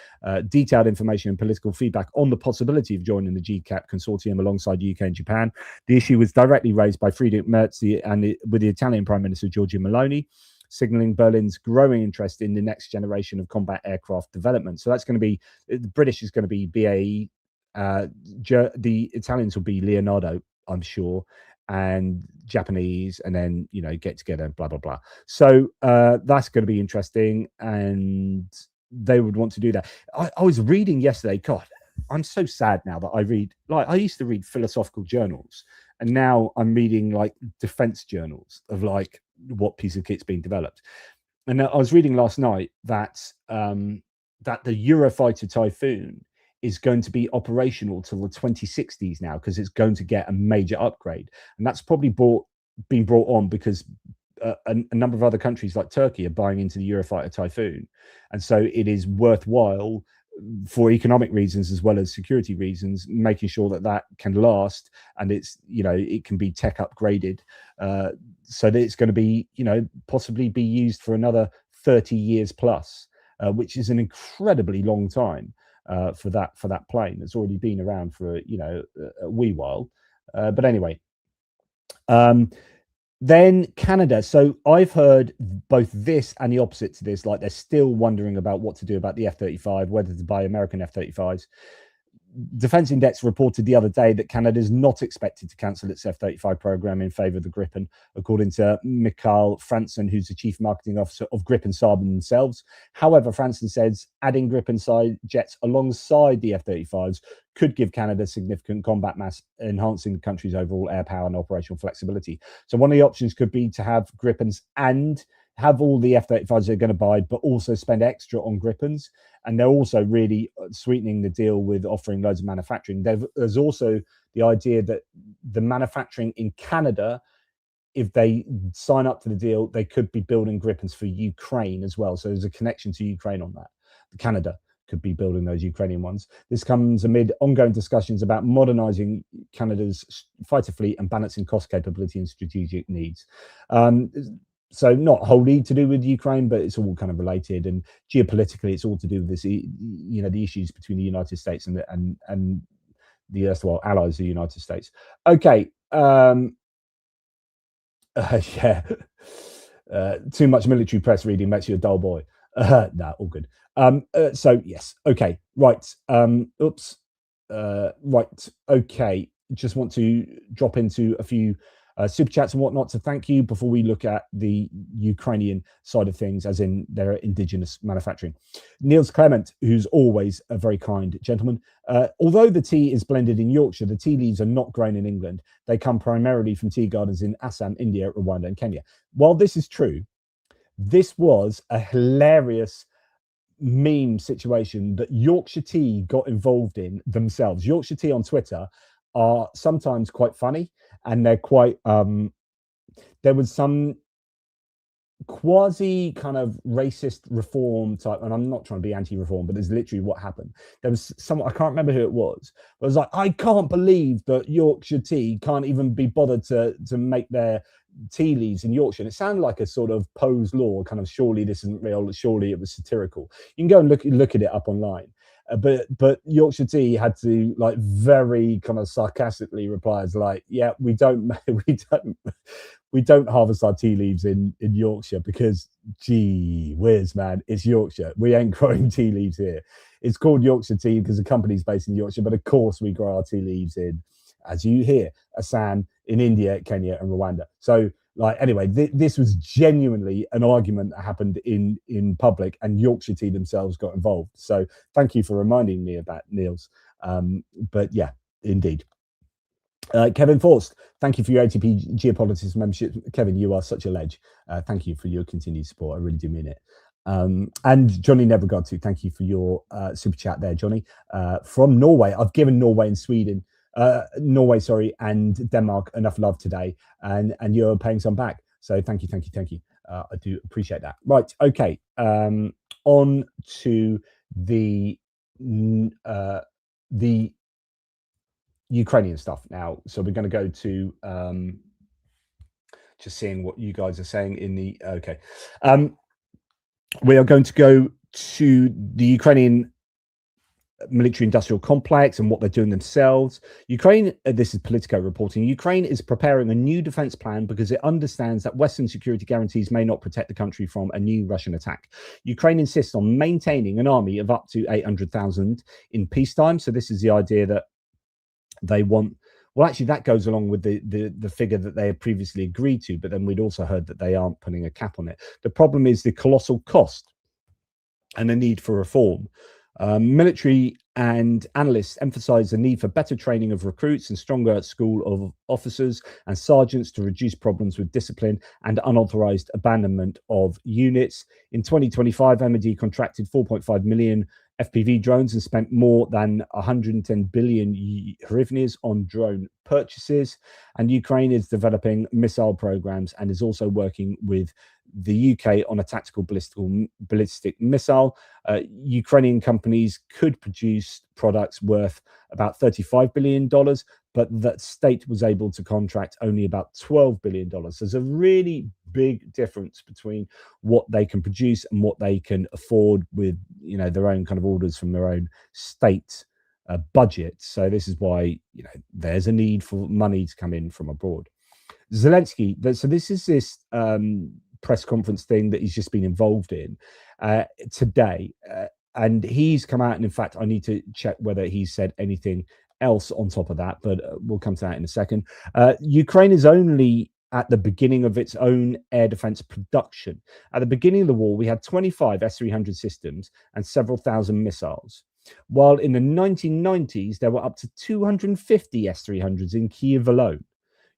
Speaker 1: detailed information and political feedback on the possibility of joining the GCAP consortium alongside UK and Japan. The issue was directly raised by Friedrich Merz and with the Italian Prime Minister Giorgia Meloni, signaling Berlin's growing interest in the next generation of combat aircraft development. So that's going to be, the British is going to be BAE, the Italians will be Leonardo, I'm sure, and Japanese, and then, you know, get together and blah, blah, blah. So that's going to be interesting, and they would want to do that. I was reading yesterday, God, I'm so sad now that I read, like, I used to read philosophical journals, and now I'm reading like defense journals of like what piece of kit's being developed. And I was reading last night that that the Eurofighter Typhoon is going to be operational till the 2060s now, because it's going to get a major upgrade. And that's probably being brought on because a number of other countries like Turkey are buying into the Eurofighter Typhoon. And so it is worthwhile, for economic reasons as well as security reasons, making sure that that can last, and it's, you know, it can be tech upgraded, so that it's going to be, you know, possibly be used for another 30 years plus, which is an incredibly long time for that plane that's already been around for, you know, a wee while. But anyway, then Canada. So I've heard both this and the opposite to this. Like, they're still wondering about what to do about the F-35, whether to buy American F-35s. Defense Index reported the other day that Canada is not expected to cancel its F-35 program in favor of the Gripen, according to Mikael Franson, who's the chief marketing officer of Gripen Saab themselves. However, Franson says adding Gripen jets alongside the F-35s could give Canada significant combat mass, enhancing the country's overall air power and operational flexibility. So one of the options could be to have Gripens and have all the F-35s they're going to buy, but also spend extra on Gripens. And they're also really sweetening the deal with offering loads of manufacturing. There's also the idea that the manufacturing in Canada, if they sign up to the deal, they could be building Gripens for Ukraine as well. So there's a connection to Ukraine on that. Canada could be building those Ukrainian ones. This comes amid ongoing discussions about modernizing Canada's fighter fleet and balancing cost capability and strategic needs. So not wholly to do with Ukraine, but it's all kind of related, and geopolitically, it's all to do with this, you know, the issues between the United States and the erstwhile allies of the United States. Okay, yeah, too much military press reading makes you a dull boy. No, all good. So yes, okay, right. Right, okay. Just want to drop into a few super chats and whatnot to thank you before we look at the Ukrainian side of things, as in their indigenous manufacturing. Niels Clement, who's always a very kind gentleman. Although the tea is blended in Yorkshire, the tea leaves are not grown in England. They come primarily from tea gardens in Assam, India, Rwanda, and Kenya. While this is true, this was a hilarious meme situation that Yorkshire Tea got involved in themselves. Yorkshire Tea on Twitter are sometimes quite funny, and they're quite there was some quasi kind of racist reform type, and I'm not trying to be anti-reform, but it's literally what happened. There was someone, I can't remember who it was, but it was like, I can't believe that Yorkshire Tea can't even be bothered to make their tea leaves in Yorkshire. And it sounded like a sort of Poe's law, kind of, surely this isn't real, surely it was satirical. You can go and look at it up online. But Yorkshire Tea had to, like, very kind of sarcastically reply as like, yeah, we don't harvest our tea leaves in Yorkshire because, gee whiz, man, it's Yorkshire. We ain't growing tea leaves here. It's called Yorkshire Tea because the company's based in Yorkshire, but of course we grow our tea leaves in, as you hear, Assam, in India, Kenya, and Rwanda. So, like, anyway, this was genuinely an argument that happened in public, and Yorkshire Tea themselves got involved. So thank you for reminding me of that, Niels. But yeah, indeed. Kevin Forst, thank you for your ATP Geopolitics membership. Kevin, you are such a ledge. Thank you for your continued support. I really do mean it. And Johnny Nevergod, thank you for your super chat there, Johnny. From Norway, I've given Norway and Sweden, and Denmark enough love today, and you're paying some back. So thank you. I do appreciate that. Right, okay. On to the Ukrainian stuff now. So we're going to go to just seeing what you guys are saying in the okay. We are going to go to the Ukrainian military industrial complex and what they're doing themselves. Ukraine, this is Politico reporting, Ukraine is preparing a new defense plan because it understands that Western security guarantees may not protect the country from a new Russian attack. Ukraine insists on maintaining an army of up to 800,000 in peacetime. So this is the idea that they want, well, actually that goes along with the figure that they had previously agreed to, but then we'd also heard that they aren't putting a cap on it. The problem is the colossal cost and the need for reform. Military and analysts emphasize the need for better training of recruits and stronger school of officers and sergeants to reduce problems with discipline and unauthorized abandonment of units. In 2025, MOD contracted 4.5 million FPV drones and spent more than 110 billion hryvnias on drone purchases. And Ukraine is developing missile programs and is also working with the UK on a tactical ballistic missile. Ukrainian companies could produce products worth about $35 billion, but that state was able to contract only about $12 billion. So there's a really big difference between what they can produce and what they can afford with, you know, their own kind of orders from their own state budget. So this is why, you know, there's a need for money to come in from abroad. Zelensky, so this is this press conference thing that he's just been involved in today. And he's come out, and in fact, I need to check whether he's said anything else on top of that, but we'll come to that in a second. Ukraine is only at the beginning of its own air defense production. At the beginning of the war, we had 25 S-300 systems and several thousand missiles, while in the 1990s, there were up to 250 S-300s in Kyiv alone.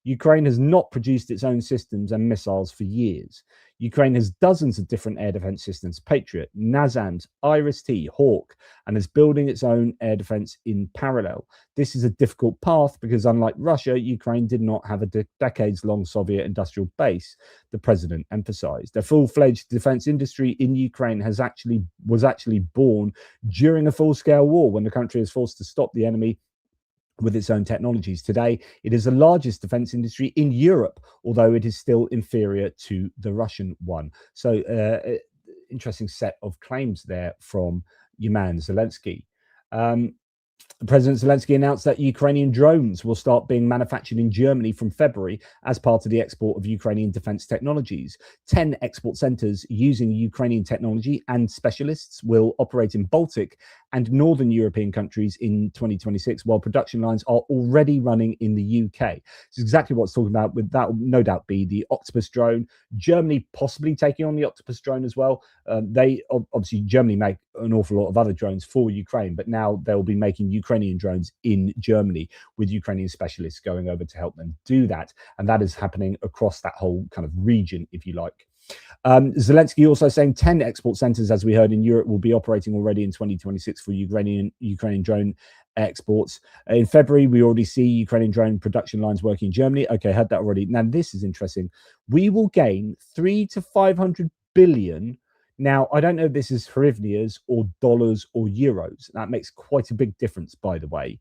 Speaker 1: Ukraine has not produced its own systems and missiles for years. Ukraine has dozens of different air defense systems, Patriot, NASAMS, Iris-T, Hawk, and is building its own air defense in parallel. This is a difficult path because, unlike Russia, Ukraine did not have a decades-long Soviet industrial base, the president emphasized. A full-fledged defense industry in Ukraine was actually born during a full-scale war when the country was forced to stop the enemy with its own technologies. Today, it is the largest defense industry in Europe, although it is still inferior to the Russian one. So interesting set of claims there from your man Zelensky. President Zelensky announced that Ukrainian drones will start being manufactured in Germany from February as part of the export of Ukrainian defense technologies. 10 export centers using Ukrainian technology and specialists will operate in Baltic and Northern European countries in 2026, while production lines are already running in the UK. It's exactly what it's talking about. With that, will no doubt be the Octopus drone. Germany possibly taking on the Octopus drone as well. They obviously, Germany make an awful lot of other drones for Ukraine, but now they'll be making Ukrainian drones in Germany with Ukrainian specialists going over to help them do that. And that is happening across that whole kind of region, if you like. Zelensky also saying 10 export centers, as we heard, in Europe will be operating already in 2026 for Ukrainian drone exports. In February, we already see Ukrainian drone production lines working in Germany. Okay, heard that already. Now, this is interesting. We will gain 300 to 500 billion. Now, I don't know if this is hryvnias or dollars or euros. That makes quite a big difference, by the way.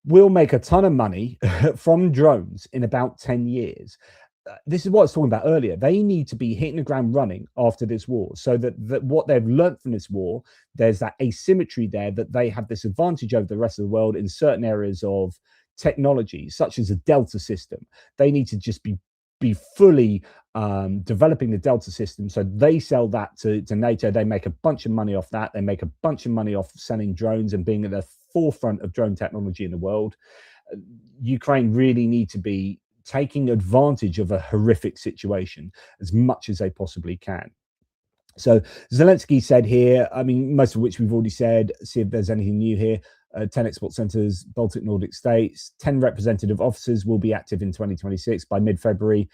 Speaker 1: We'll make a ton of money from drones in about 10 years. This is what I was talking about earlier. They need to be hitting the ground running after this war, so that what they've learned from this war, there's that asymmetry there, that they have this advantage over the rest of the world in certain areas of technology, such as a Delta system. They need to just be fully developing the Delta system, so they sell that to NATO. They make a bunch of money off that. They make a bunch of money off selling drones and being at the forefront of drone technology in the world. Ukraine really need to be taking advantage of a horrific situation as much as they possibly can. So Zelensky said here, I mean, most of which we've already said, see if there's anything new here. 10 export centers, Baltic Nordic states, 10 representative officers will be active in 2026 by mid-February.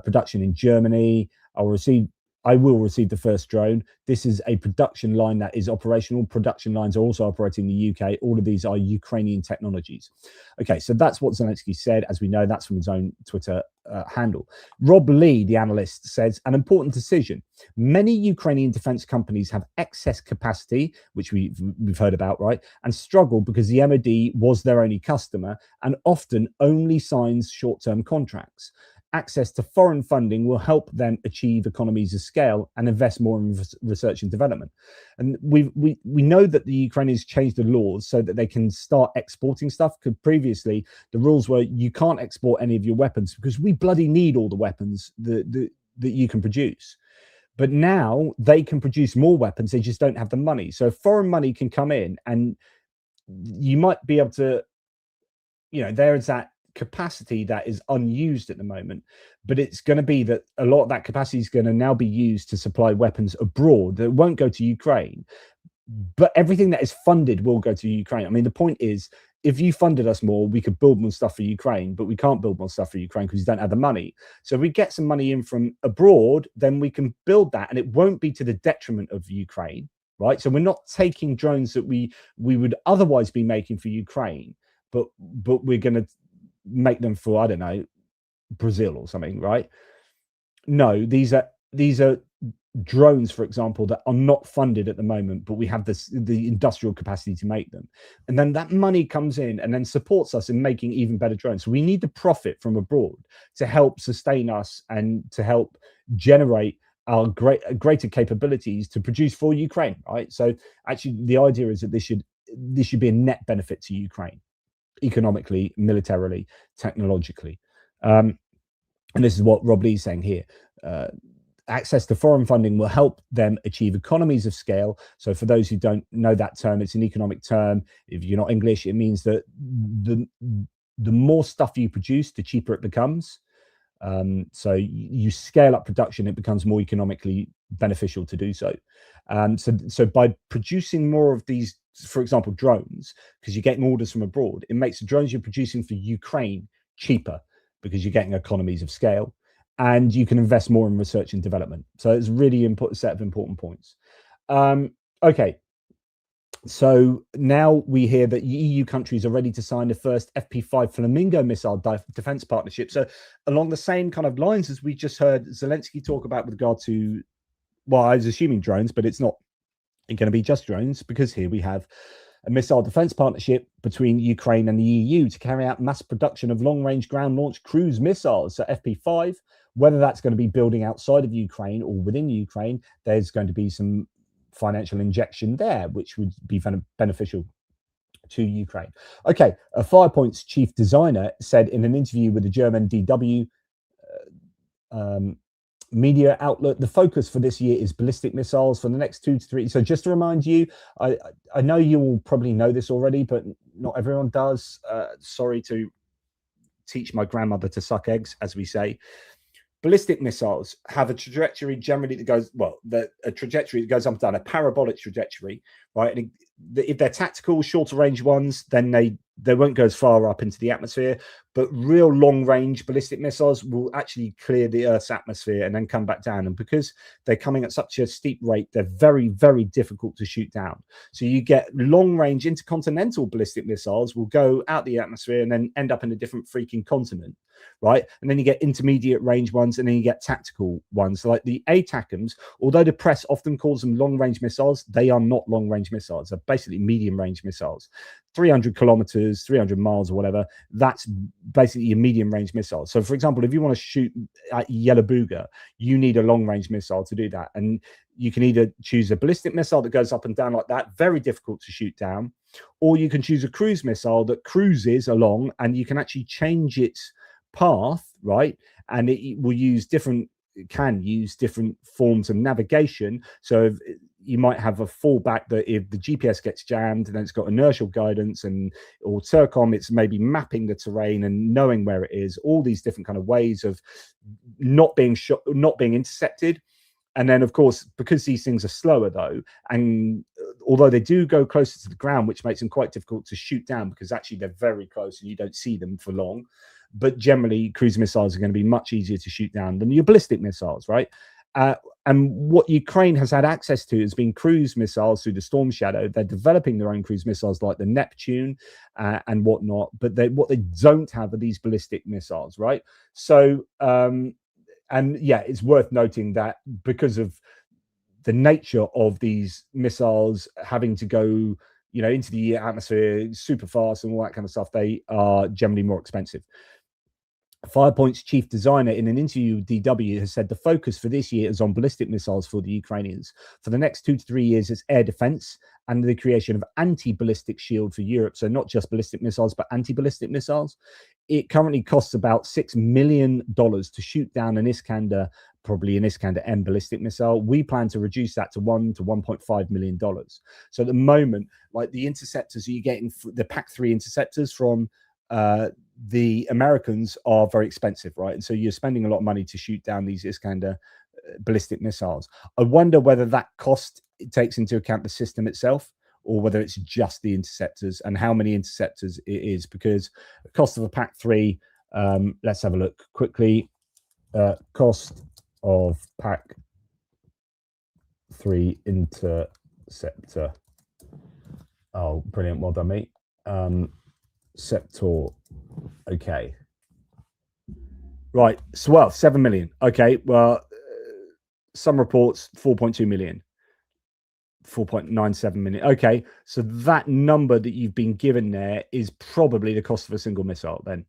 Speaker 1: Production in Germany. I'll receive I will receive the first drone. This is a production line that is operational. Production lines are also operating in the UK. All of these are Ukrainian technologies. Okay, so that's what Zelensky said. As we know, that's from his own Twitter handle. Rob Lee, the analyst, says, an important decision. Many Ukrainian defense companies have excess capacity, which we've heard about, right? And struggle because the MOD was their only customer and often only signs short-term contracts. Access to foreign funding will help them achieve economies of scale and invest more in research and development. And we know that the Ukrainians changed the laws so that they can start exporting stuff, because previously the rules were you can't export any of your weapons because we bloody need all the weapons that you can produce. But now they can produce more weapons, they just don't have the money. So foreign money can come in and you might be able to, there's that capacity that is unused at the moment, but it's going to be that a lot of that capacity is going to now be used to supply weapons abroad that won't go to Ukraine, but everything that is funded will go to Ukraine. I mean, the point is, if you funded us more, we could build more stuff for Ukraine, but we can't build more stuff for Ukraine because you don't have the money. So if we get some money in from abroad, then we can build that, and it won't be to the detriment of Ukraine, right? So we're not taking drones that we would otherwise be making for Ukraine, but we're going to make them for, I don't know, Brazil or something, right? No, these are drones, for example, that are not funded at the moment, but we have the industrial capacity to make them, and then that money comes in and then supports us in making even better drones. So we need the profit from abroad to help sustain us and to help generate our greater capabilities to produce for Ukraine, right? So actually the idea is that this should be a net benefit to Ukraine, economically, militarily, technologically. And this is what Rob Lee's saying here. Access to foreign funding will help them achieve economies of scale. So for those who don't know that term, it's an economic term. If you're not English, it means that the more stuff you produce, the cheaper it becomes. So you scale up production, it becomes more economically beneficial to do so. So by producing more of these, for example, drones, because you're getting orders from abroad, it makes the drones you're producing for Ukraine cheaper because you're getting economies of scale, and you can invest more in research and development. So it's a really important set of important points. Okay. So now we hear that EU countries are ready to sign the first FP5 Flamingo missile defense partnership. So along the same kind of lines as we just heard Zelensky talk about with regard to, well, I was assuming drones, but it's not going to be just drones, because here we have a missile defense partnership between Ukraine and the EU to carry out mass production of long-range ground-launched cruise missiles. So FP5, whether that's going to be building outside of Ukraine or within Ukraine, there's going to be some financial injection there, which would be beneficial to Ukraine. Okay, a Firepoint's chief designer said in an interview with the German DW media outlet, the focus for this year is ballistic missiles for the next 2 to 3. So just to remind you, I know you will probably know this already, but not everyone does. Sorry to teach my grandmother to suck eggs, as we say. Ballistic missiles have a trajectory generally that goes, well, a trajectory that goes up and down, a parabolic trajectory, right? And if they're tactical, shorter range ones, then they won't go as far up into the atmosphere. But real long range ballistic missiles will actually clear the Earth's atmosphere and then come back down. And because they're coming at such a steep rate, they're very, very difficult to shoot down. So you get long range intercontinental ballistic missiles will go out the atmosphere and then end up in a different freaking continent, right? And then you get intermediate range ones, and then you get tactical ones. So like the ATACMS, although the press often calls them long range missiles, they are not long range missiles. They're basically medium range missiles. 300 kilometers, 300 miles or whatever, that's basically a medium range missile. So for example, if you want to shoot at Yellow, you need a long range missile to do that. And you can either choose a ballistic missile that goes up and down like that, very difficult to shoot down, or you can choose a cruise missile that cruises along and you can actually change its path, right? And it will use different forms of navigation. So if, you might have a fallback that if the GPS gets jammed, then it's got inertial guidance, or TERCOM, it's maybe mapping the terrain and knowing where it is, all these different kind of ways of not being shot, not being intercepted. And then, of course, because these things are slower, though, and although they do go closer to the ground, which makes them quite difficult to shoot down because actually they're very close and you don't see them for long. But generally, cruise missiles are going to be much easier to shoot down than your ballistic missiles, right? And what Ukraine has had access to has been cruise missiles through the Storm Shadow. They're developing their own cruise missiles like the Neptune and whatnot. But what they don't have are these ballistic missiles, right? So, and yeah, it's worth noting that because of the nature of these missiles having to go, into the atmosphere super fast and all that kind of stuff, they are generally more expensive. Firepoint's chief designer in an interview with DW has said the focus for this year is on ballistic missiles for the Ukrainians. For the next 2 to 3 years, it's air defense and the creation of anti-ballistic shield for Europe. So not just ballistic missiles, but anti-ballistic missiles. It currently costs about $6 million to shoot down an Iskander, probably an Iskander-M ballistic missile. We plan to reduce that to $1 to $1.5 million. So at the moment, like the interceptors, you're getting the PAC-3 interceptors from the Americans are very expensive, right? And so you're spending a lot of money to shoot down these Iskander ballistic missiles. I wonder whether that cost takes into account the system itself, or whether it's just the interceptors and how many interceptors it is, because the cost of a PAC-3, let's have a look quickly. Cost of PAC-3 interceptor. Oh, brilliant. Well done, mate. Septor. Okay. Right. So, well, 7 million. Okay. Well, some reports 4.2 million. 4.97 million. Okay. So that number that you've been given there is probably the cost of a single missile then.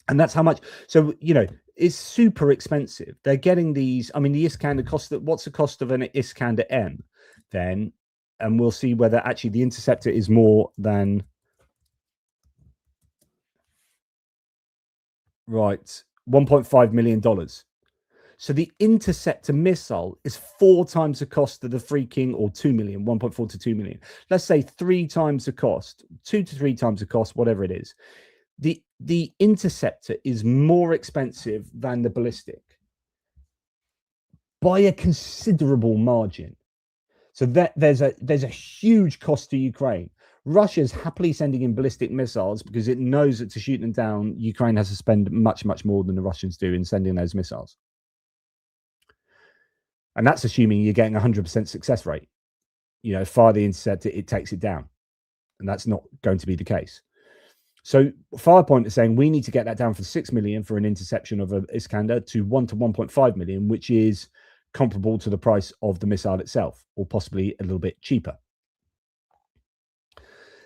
Speaker 1: And that's how much. So, it's super expensive. They're getting these. I mean, the Iskander cost. What's the cost of an Iskander M then? And we'll see whether actually the interceptor is more than. Right, $1.5 million. So the interceptor missile is 4 times the cost of the Three King, or 2 million, 1.4 to 2 million. Let's say 3 times the cost, 2 to 3 times the cost, whatever it is. The interceptor is more expensive than the ballistic by a considerable margin. So there's a huge cost to Ukraine. Russia's happily sending in ballistic missiles because it knows that to shoot them down, Ukraine has to spend much, much more than the Russians do in sending those missiles. And that's assuming you're getting 100% success rate. Fire the interceptor, it takes it down. And that's not going to be the case. So Firepoint is saying we need to get that down from 6 million for an interception of an Iskander to 1 to 1.5 million, which is comparable to the price of the missile itself, or possibly a little bit cheaper.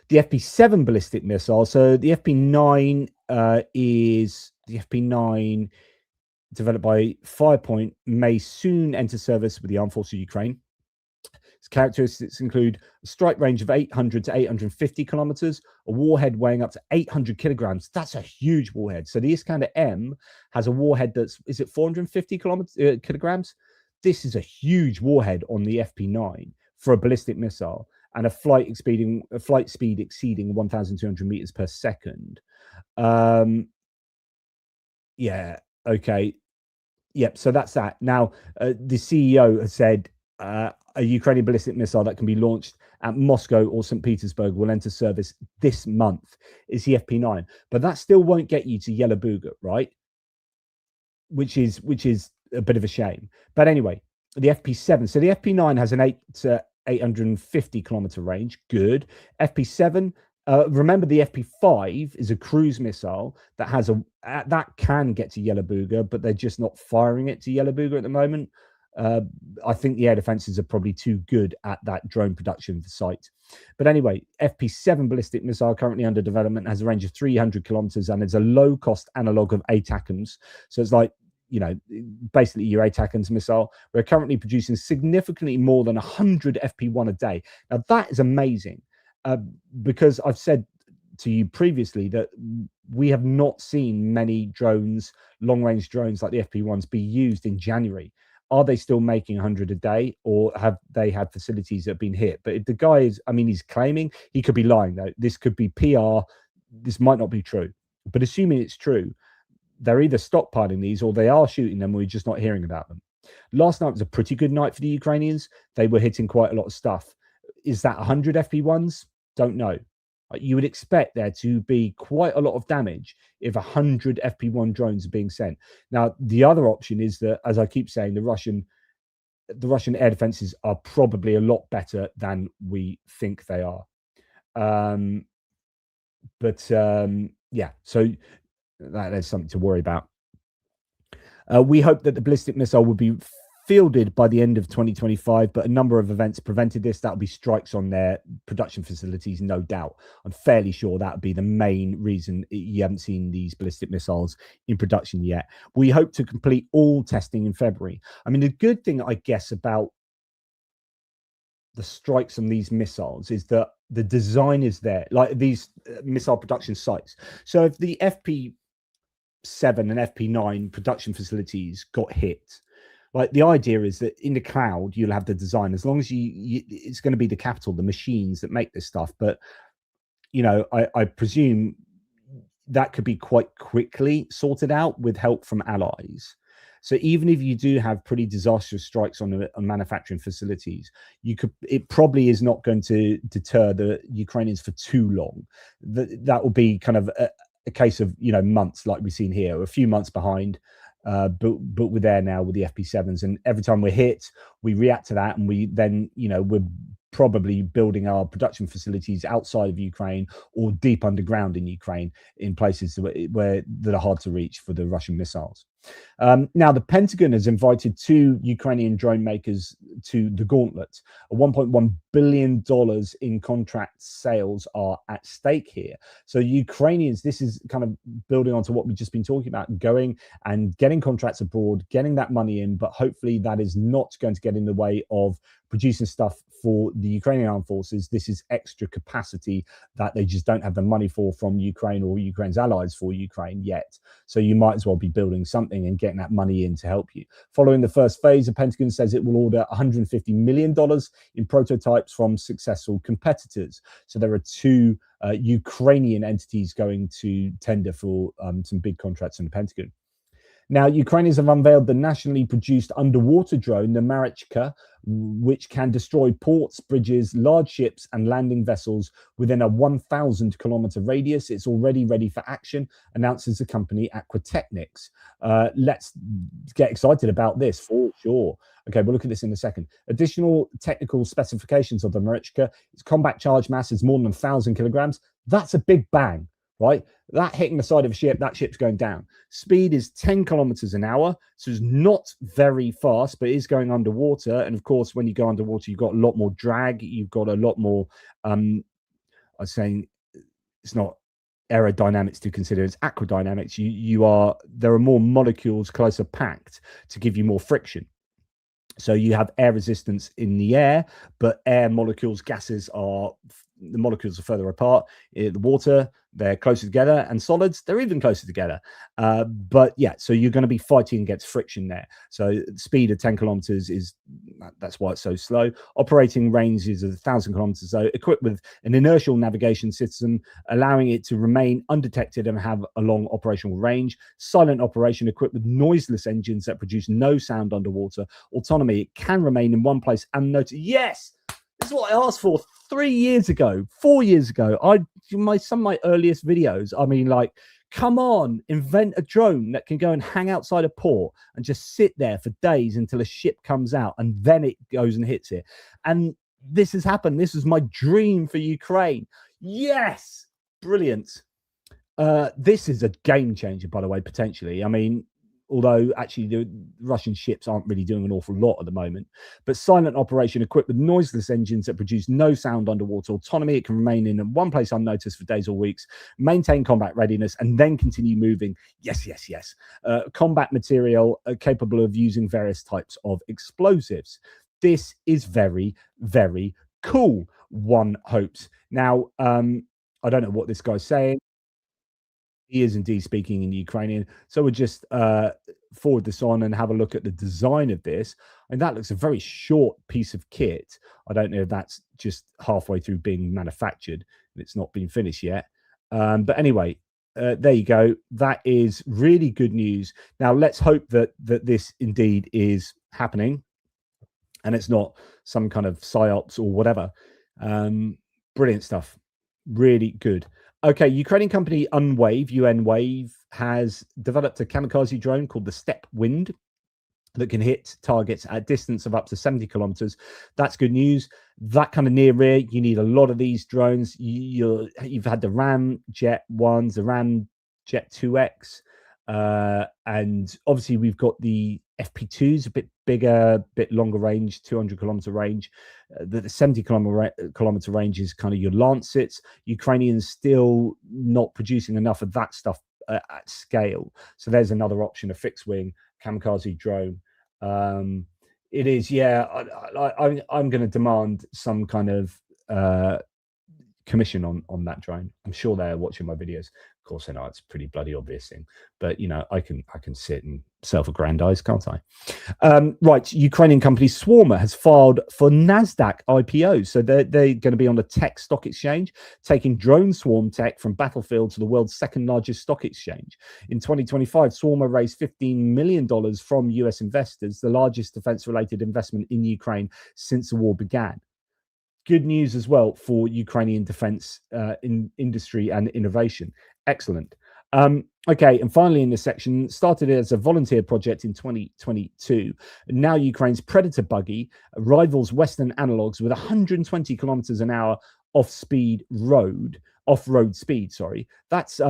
Speaker 1: The FP7 ballistic missile. So the FP9 is the FP9 developed by Firepoint, may soon enter service with the Armed Forces of Ukraine. Its characteristics include a strike range of 800 to 850 kilometers, a warhead weighing up to 800 kilograms. That's a huge warhead. So the Iskander M has a warhead that's, is it 450 kilograms? This is a huge warhead on the FP9 for a ballistic missile, and a flight speed exceeding 1,200 meters per second. Yeah. Okay. Yep. So that's that. Now, the CEO has said a Ukrainian ballistic missile that can be launched at Moscow or St. Petersburg will enter service this month. Is the FP9, but that still won't get you to Yelabuga, right? Which is a bit of a shame. But anyway, the FP7. So the FP9 has an 850 kilometer range. Good. FP7. Remember, the FP5 is a cruise missile that has that can get to Yelabuga, but they're just not firing it to Yelabuga at the moment. I think the air defenses are probably too good at that drone production site. But anyway, FP7 ballistic missile currently under development has a range of 300 kilometers and it's a low-cost analog of ATACMS. So it's like, basically your ATACMS missile. We're currently producing significantly more than 100 FP1 a day. Now that is amazing, because I've said to you previously that we have not seen many drones, long-range drones like the FP1s, be used in January. Are they still making 100 a day, or have they had facilities that have been hit? But if the guy is, he's claiming, he could be lying though. This could be PR. This might not be true. But assuming it's true, they're either stockpiling these or they are shooting them. We're just not hearing about them. Last night was a pretty good night for the Ukrainians. They were hitting quite a lot of stuff. Is that 100 FP1s? Don't know. You would expect there to be quite a lot of damage if 100 FP1 drones are being sent. Now, the other option is that, as I keep saying, the Russian the Russian air defenses are probably a lot better than we think they are. Yeah, so that's something to worry about. We hope that the ballistic missile will be fielded by the end of 2025, but a number of events prevented this. That'll be strikes on their production facilities, no doubt. I'm fairly sure that would be the main reason you haven't seen these ballistic missiles in production yet. We hope to complete all testing in February. I mean, the good thing, I guess, about the strikes on these missiles is that the design is there, like these missile production sites. So if the FP7 and FP9 production facilities got hit, like the idea is that in the cloud you'll have the design, as long as it's going to be the capital, the machines that make this stuff. But you know, I presume that could be quite quickly sorted out with help from allies. So even if you do have pretty disastrous strikes on manufacturing facilities, it probably is not going to deter the Ukrainians for too long. That will be kind of a case of, you know, months, like we've seen here, a few months behind. But we're there now with the FP7s, and every time we're hit, we react to that, and we then, you know, we're probably building our production facilities outside of Ukraine or deep underground in Ukraine, in places where that are hard to reach for the Russian missiles. Now, the Pentagon has invited 2 Ukrainian drone makers to the gauntlet. $1.1 billion in contract sales are at stake here. So Ukrainians, this is kind of building onto what we've just been talking about, going and getting contracts abroad, getting that money in, but hopefully that is not going to get in the way of producing stuff for the Ukrainian armed forces. This is extra capacity that they just don't have the money for from Ukraine or Ukraine's allies for Ukraine yet. So you might as well be building something and getting that money in to help you. Following the first phase, the Pentagon says it will order $150 million in prototypes from successful competitors. So there are 2 Ukrainian entities going to tender for some big contracts in the Pentagon. Now, Ukrainians have unveiled the nationally produced underwater drone, the Marichka, which can destroy ports, bridges, large ships and landing vessels within a 1,000-kilometer radius. It's already ready for action, announces the company Aquatechnics. Let's get excited about this for sure. Okay, we'll look at this in a second. Additional technical specifications of the Marichka. Its combat charge mass is more than 1,000 kilograms. That's a big bang. Right, that hitting the side of a ship, that ship's going down. Speed is 10 kilometers an hour, so it's not very fast, but it is going underwater. And of course, when you go underwater, you've got a lot more drag. You've got a lot more. I was saying it's not aerodynamics to consider; it's aquadynamics. There are more molecules closer packed to give you more friction. So you have air resistance in the air, but air molecules, gases the molecules are further apart. In the water, they're closer together, and solids, they're even closer together. But yeah, so you're going to be fighting against friction there. So speed of 10 kilometers that's why it's so slow. Operating range is 1,000 kilometers. So equipped with an inertial navigation system, allowing it to remain undetected and have a long operational range. Silent operation, equipped with noiseless engines that produce no sound underwater. Autonomy, it can remain in one place unnoticed. Yes! This is what I asked for 3 years ago, 4 years ago. Some of my earliest videos, I mean, like, come on, invent a drone that can go and hang outside a port and just sit there for days until a ship comes out and then it goes and hits it. And this has happened. This is my dream for Ukraine. Yes, brilliant. This is a game changer, by the way, potentially. I mean, although actually the Russian ships aren't really doing an awful lot at the moment. But silent operation, equipped with noiseless engines that produce no sound underwater. Autonomy, it can remain in one place unnoticed for days or weeks. Maintain combat readiness and then continue moving. Yes, yes, yes. Combat material capable of using various types of explosives. This is very, very cool, one hopes. Now, I don't know what this guy's saying. He is indeed speaking in Ukrainian. So we'll just forward this on and have a look at the design of this. And that looks a very short piece of kit. I don't know if that's just halfway through being manufactured. It's not been finished yet. But anyway, there you go. That is really good news. Now, let's hope that this indeed is happening and it's not some kind of psyops or whatever. Brilliant stuff. Really good. Okay, Ukrainian company UN Wave has developed a kamikaze drone called the Step Wind. that can hit targets at a distance of up to 70 kilometers. That's good news. That kind of near rear, you need a lot of these drones. You've had the Ramjet ones, the Ramjet 2X, and obviously we've got the FP2s, a bit bigger, bit longer range, 200-kilometer range. The 70-kilometer range is kind of your Lancets. Ukrainians still not producing enough of that stuff at scale. So there's another option, a fixed wing kamikaze drone. It is, yeah. I'm going to demand some kind of commission on that drone. I'm sure they're watching my videos. Of course, I know it's a pretty bloody obvious thing, but you know, I can sit and self-aggrandize, can't I? Right, Ukrainian company Swarmer has filed for NASDAQ IPO, so they're going to be on the tech stock exchange, taking drone swarm tech from battlefield to the world's second largest stock exchange. In 2025, Swarmer raised $15 million from US investors, the largest defense-related investment in Ukraine since the war began. Good news as well for Ukrainian defense industry and innovation. Excellent. Okay, and finally in this section, started as a volunteer project in 2022. Now Ukraine's Predator buggy rivals Western analogs with 120 kilometers an hour off-road speed. Sorry, that's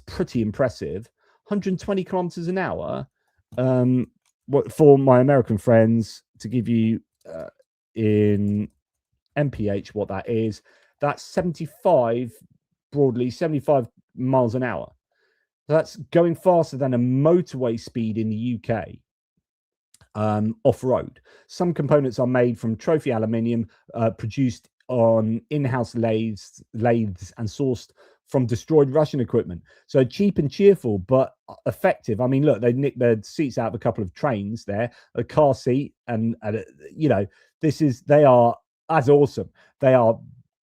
Speaker 1: pretty impressive. 120 kilometers an hour. What for my American friends to give you in MPH, what that is, that's 75 miles an hour. That's going faster than a motorway speed in the UK off-road. Some components are made from trophy aluminium produced on in-house lathes and sourced from destroyed Russian equipment. So cheap and cheerful, but effective. I mean, look, they nicked their seats out of a couple of trains there, a car seat, and you know, they are as awesome. They are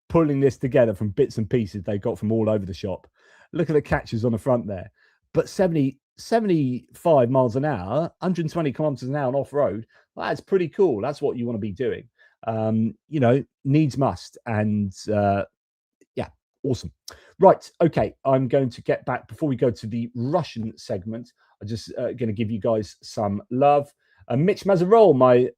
Speaker 1: pulling this together from bits and pieces they got from all over the shop. Look at the catches on the front there. But 75 miles an hour, 120 kilometers an hour on off-road, that's pretty cool. That's what you want to be doing. You know, needs must. And yeah, awesome. Right. Okay. I'm going to get back before we go to the Russian segment. I'm just going to give you guys some love. Mitch Mazarol,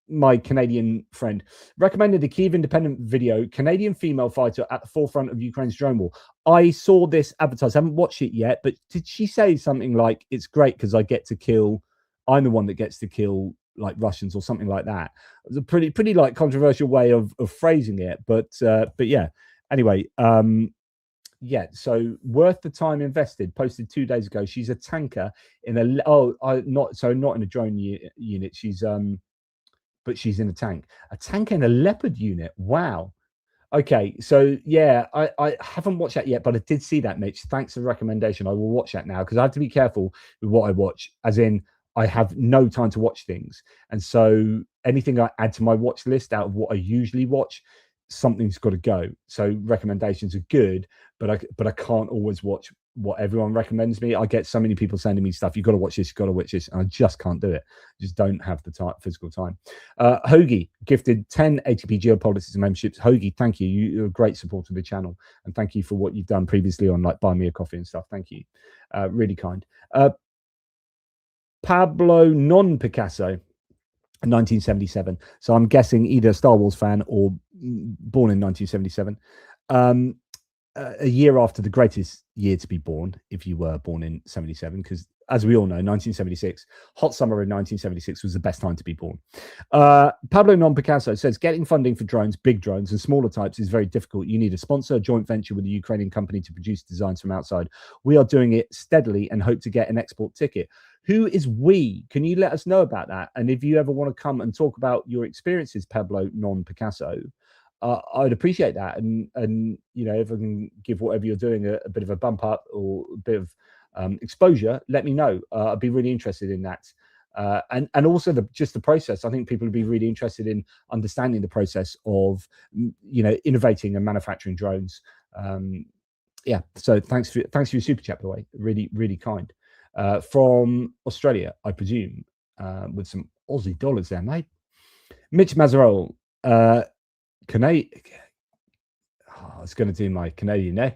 Speaker 1: my Canadian friend, recommended the Kyiv Independent video, Canadian female fighter at the forefront of Ukraine's drone war. I saw this advertised. I haven't watched it yet, but did she say something like, it's great because I'm the one that gets to kill like Russians or something like that? It was a pretty like controversial way of phrasing it, but yeah. Anyway, yeah, so worth the time invested. Posted 2 days ago. She's a tanker in not in a drone unit. But she's in a tank in a Leopard unit. Wow. Okay, so yeah, I haven't watched that yet, but I did see that, Mitch. Thanks for the recommendation. I will watch that now because I have to be careful with what I watch, as in I have no time to watch things. And so anything I add to my watch list out of what I usually watch, something's got to go. So recommendations are good, but I can't always watch what everyone recommends me. I get so many people sending me stuff. You've got to watch this, you've got to watch this, and I just can't do it. I just don't have the physical time. Hoagie gifted 10 ATP Geopolitics memberships. Hoagie, thank you. You're a great supporter of the channel, and thank you for what you've done previously on like buy me a coffee and stuff. Thank you. Really kind. Pablo Non-Picasso, 1977. So I'm guessing either a Star Wars fan or born in 1977. A year after the greatest year to be born, if you were born in 77, because as we all know, 1976, hot summer in 1976 was the best time to be born. Pablo Non-Picasso says, getting funding for drones, big drones and smaller types is very difficult. You need a sponsor, a joint venture with a Ukrainian company to produce designs from outside. We are doing it steadily and hope to get an export ticket. Who is we? Can you let us know about that? And if you ever want to come and talk about your experiences, Pablo Non-Picasso, I'd appreciate that. And you know, if I can give whatever you're doing a bit of a bump up or a bit of exposure, let me know. I'd be really interested in that. And also just the process. I think people would be really interested in understanding the process of, you know, innovating and manufacturing drones. Yeah. So thanks for your super chat, by the way. Really, really kind. From Australia, I presume, with some Aussie dollars there, mate. Mitch Mazarol, it's going to do my Canadian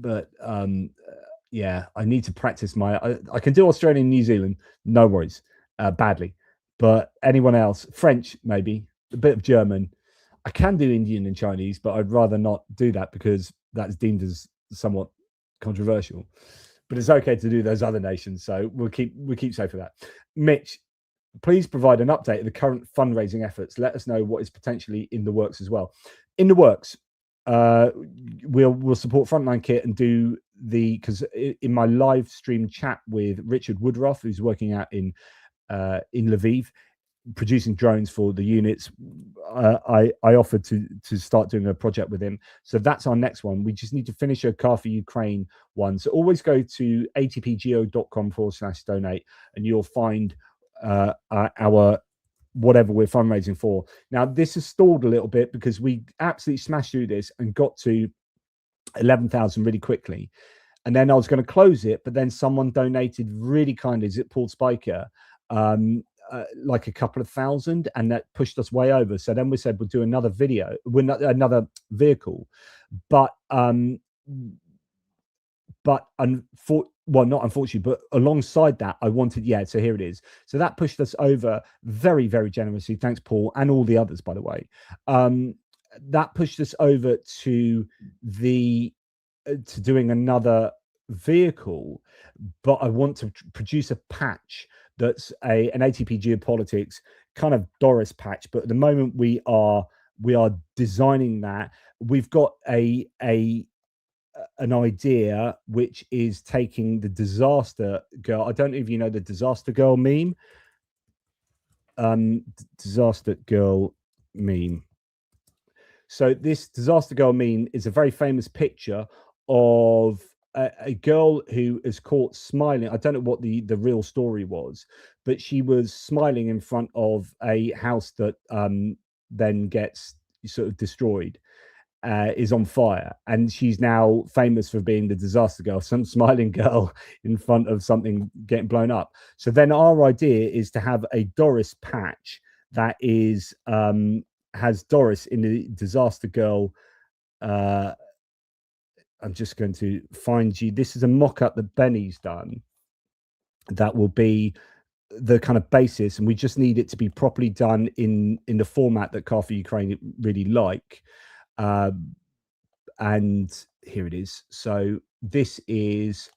Speaker 1: but Yeah, I need to practice I can do Australian and New Zealand, no worries, badly. But anyone else, French, maybe, a bit of German. I can do Indian and Chinese, but I'd rather not do that because that's deemed as somewhat controversial. But it's okay to do those other nations, so we'll keep safe for that. Mitch, please provide an update of the current fundraising efforts. Let us know what is potentially in the works as well. In the works, we'll support Frontline Kit and do because in my live stream chat with Richard Woodruff, who's working out in Lviv, producing drones for the units, I offered to start doing a project with him. So that's our next one. We just need to finish a Car for Ukraine one. So always go to atpgeo.com/donate and you'll find our whatever we're fundraising for. Now this has stalled a little bit because we absolutely smashed through this and got to 11,000 really quickly, and then I was going to close it, but then someone donated really kindly. Is it Paul Spiker? Like a couple of thousand, and that pushed us way over. So then we said we'll do another video, another vehicle, but not unfortunately, but alongside that, I wanted, so here it is. So that pushed us over very, very generously. Thanks, Paul, and all the others, by the way. That pushed us over to doing another vehicle, but I want to produce a patch that's an ATP Geopolitics kind of Doris patch. But at the moment we are designing that. We've got an idea which is taking the disaster girl. I don't know if you know the disaster girl meme. Disaster girl meme. So this disaster girl meme is a very famous picture of a girl who is caught smiling. I don't know what the real story was, but she was smiling in front of a house that then gets sort of destroyed, is on fire, and she's now famous for being the disaster girl, some smiling girl in front of something getting blown up. So then our idea is to have a Doris patch that is has Doris in the disaster girl. I'm just going to find you. This is a mock-up that Benny's done that will be the kind of basis, and we just need it to be properly done in the format that Car for Ukraine really like. And here it is. So this is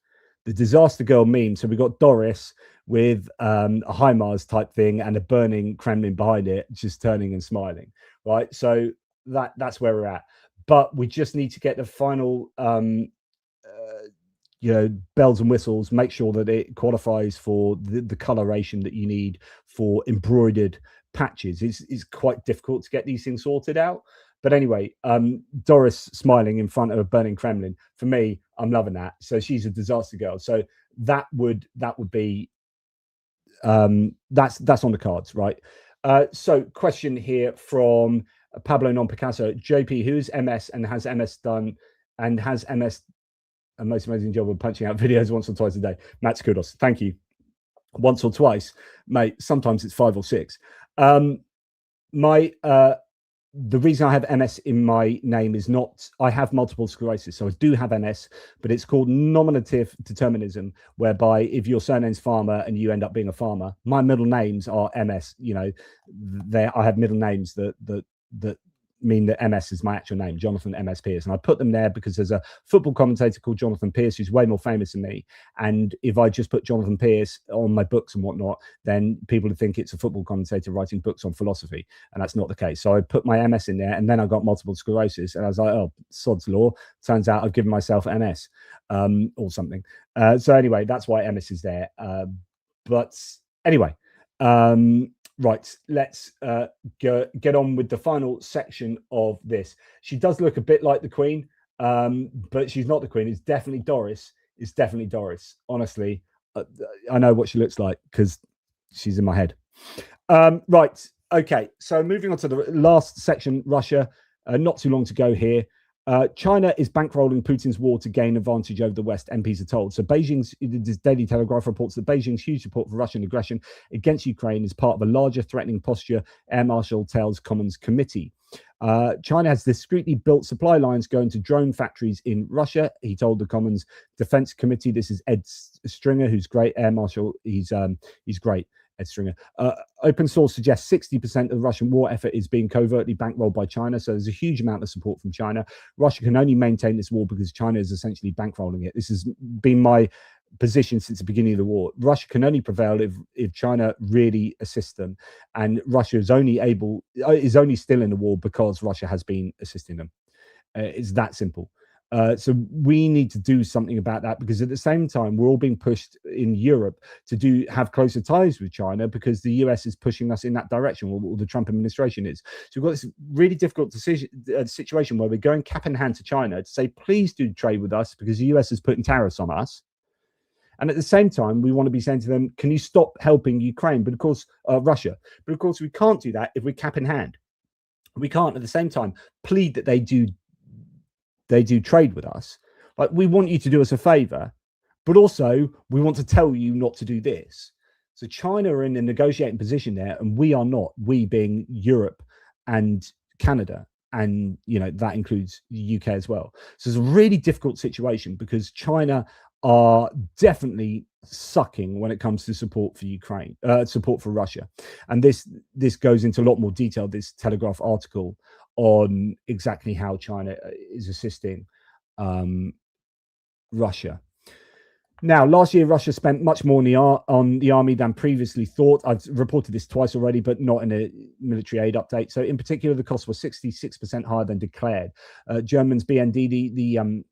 Speaker 1: the disaster girl meme. So we got Doris with a HIMARS type thing and a burning Kremlin behind it, just turning and smiling, right? So that's where we're at. But we just need to get the final, bells and whistles, make sure that it qualifies for the coloration that you need for embroidered patches. It's quite difficult to get these things sorted out. But anyway, Doris smiling in front of a burning Kremlin, for me, I'm loving that. So she's a disaster girl. So that would be that's on the cards, right? So question here from Pablo Non Picasso. JP, who's MS and has MS done and has MS a most amazing job of punching out videos once or twice a day? Matt's kudos. Thank you. Once or twice, mate. Sometimes it's 5 or 6. The reason I have MS in my name is not, I have multiple sclerosis. So I do have MS, but it's called nominative determinism, whereby if your surname's Farmer and you end up being a farmer, my middle names are MS. I have middle names that mean that MS is my actual name, Jonathan MS Pierce. And I put them there because there's a football commentator called Jonathan Pierce who's way more famous than me. And if I just put Jonathan Pierce on my books and whatnot, then people would think it's a football commentator writing books on philosophy. And that's not the case. So I put my MS in there, and then I got multiple sclerosis. And I was like, oh, sod's law. Turns out I've given myself MS or something. So anyway, that's why MS is there. But anyway, right, let's get on with the final section of this. She does look a bit like the Queen, but she's not the Queen. It's definitely Doris. It's definitely Doris. Honestly, I know what she looks like because she's in my head. Right, okay. So moving on to the last section, Russia. Not too long to go here. China is bankrolling Putin's war to gain advantage over the West, MPs are told. So Beijing's Daily Telegraph reports that Beijing's huge support for Russian aggression against Ukraine is part of a larger threatening posture, Air Marshal tells Commons Committee. China has discreetly built supply lines going to drone factories in Russia. He told the Commons Defense Committee. This is Ed Stringer, who's great, Air Marshal. He's great, Ed Stringer. Open source suggests 60% of the Russian war effort is being covertly bankrolled by China. So there's a huge amount of support from China. Russia can only maintain this war because China is essentially bankrolling it. This has been my position since the beginning of the war. Russia can only prevail if China really assists them, and Russia is only still in the war because Russia has been assisting them. It's that simple. So we need to do something about that, because at the same time we're all being pushed in Europe to have closer ties with China because the US is pushing us in that direction, or the Trump administration is. So we've got this really difficult situation where we're going cap in hand to China to say, please do trade with us because the US is putting tariffs on us. And at the same time, we want to be saying to them, can you stop helping Ukraine? But of course, Russia. But of course, we can't do that if we're cap in hand. We can't at the same time plead that they do trade with us. Like, we want you to do us a favor, but also we want to tell you not to do this. So China are in a negotiating position there, and we are not, we being Europe and Canada. And, that includes the UK as well. So it's a really difficult situation because China are definitely sucking when it comes to support for Ukraine, support for Russia. And this goes into a lot more detail, this Telegraph article, on exactly how China is assisting Russia. Now, last year, Russia spent much more on the army than previously thought. I've reported this twice already, but not in a military aid update. So in particular, the cost was 66% higher than declared. Germany's BND, the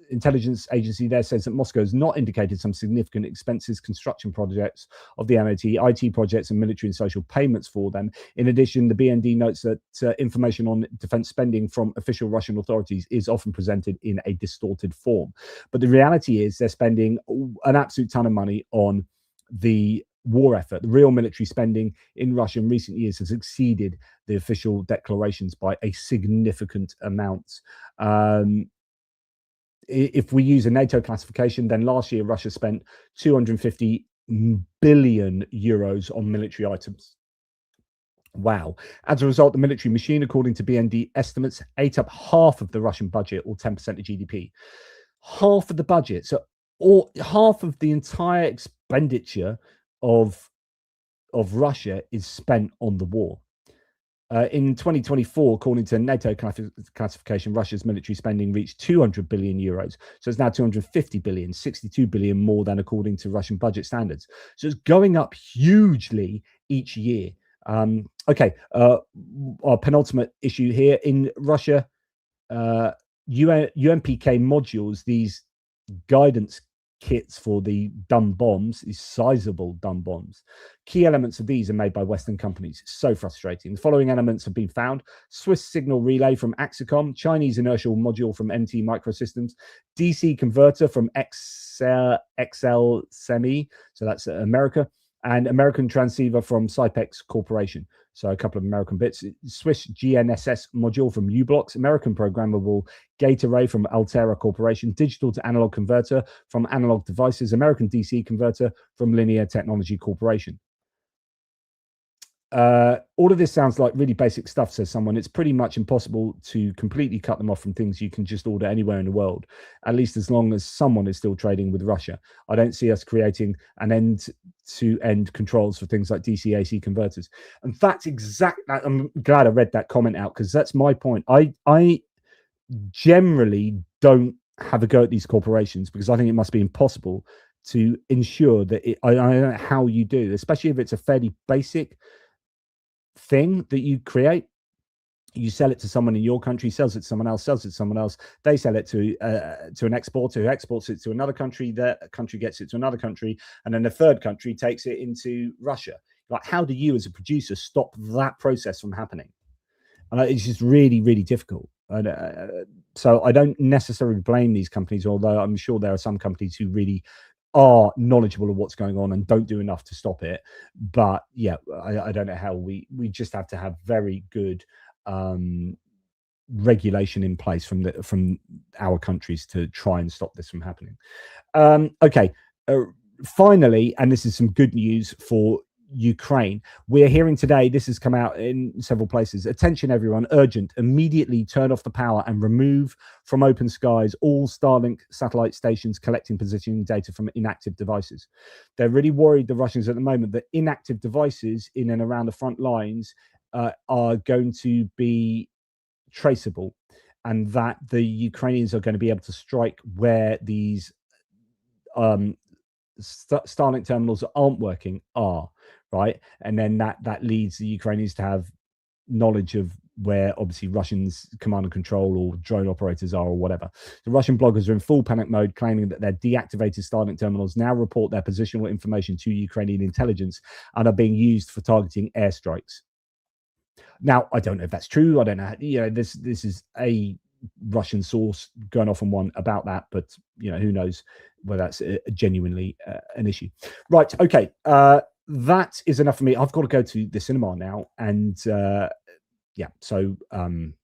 Speaker 1: intelligence agency there, says that Moscow has not indicated some significant expenses, construction projects of the MOT, IT projects, and military and social payments for them. In addition, the BND notes that information on defense spending from official Russian authorities is often presented in a distorted form. But the reality is they're spending an absolute ton of money on the war effort. The real military spending in Russia in recent years has exceeded the official declarations by a significant amount. If we use a NATO classification, then last year Russia spent 250 billion euros on military items. Wow. As a result, the military machine, according to BND estimates, ate up half of the Russian budget, or 10% of GDP. Half of the budget. So half of the entire expenditure of Russia is spent on the war. In 2024, according to NATO classification, Russia's military spending reached 200 billion euros. So it's now 250 billion, 62 billion more than according to Russian budget standards. So it's going up hugely each year. Okay, our penultimate issue here in Russia, UMPK modules, these guidance kits for the dumb bombs, these sizable dumb bombs. Key elements of these are made by Western companies. It's so frustrating. The following elements have been found: Swiss signal relay from Axicom, Chinese inertial module from MT Microsystems, DC converter from XL Semi, so that's America, and American transceiver from Cypex Corporation. So a couple of American bits. Swiss GNSS module from U-Blocks, American programmable gate array from Altera Corporation, digital to analog converter from Analog Devices, American DC converter from Linear Technology Corporation. All of this sounds like really basic stuff, says someone. It's pretty much impossible to completely cut them off from things you can just order anywhere in the world, at least as long as someone is still trading with Russia. I don't see us creating an end-to-end controls for things like DC-AC converters. And that's exactly, I'm glad I read that comment out, because that's my point. I generally don't have a go at these corporations because I think it must be impossible to ensure that I don't know how you do, especially if it's a fairly basic thing that you create. You sell it to someone in your country, sells it to someone else, sells it to someone else, they sell it to an exporter who exports it to another country, that country gets it to another country, and then the third country takes it into Russia. Like, how do you as a producer stop that process from happening? And it's just really, really difficult. So I don't necessarily blame these companies, although I'm sure there are some companies who really are knowledgeable of what's going on and don't do enough to stop it. But yeah, I don't know how. We just have to have very good regulation in place from our countries to try and stop this from happening. Okay, finally, and this is some good news for Ukraine. We're hearing today, this has come out in several places. Attention, everyone, urgent. Immediately turn off the power and remove from open skies all Starlink satellite stations collecting positioning data from inactive devices. They're really worried, the Russians at the moment, that inactive devices in and around the front lines are going to be traceable, and that the Ukrainians are going to be able to strike where these Starlink terminals that aren't working are, right? And then that leads the Ukrainians to have knowledge of where obviously Russians command and control or drone operators are or whatever. The Russian bloggers are in full panic mode, claiming that their deactivated Starlink terminals now report their positional information to Ukrainian intelligence and are being used for targeting airstrikes. Now, I don't know if that's true. I don't know. This is a Russian source going off on one about that, but who knows whether that's genuinely an issue. Right. Okay. That is enough for me. I've got to go to the cinema now, and yeah. So I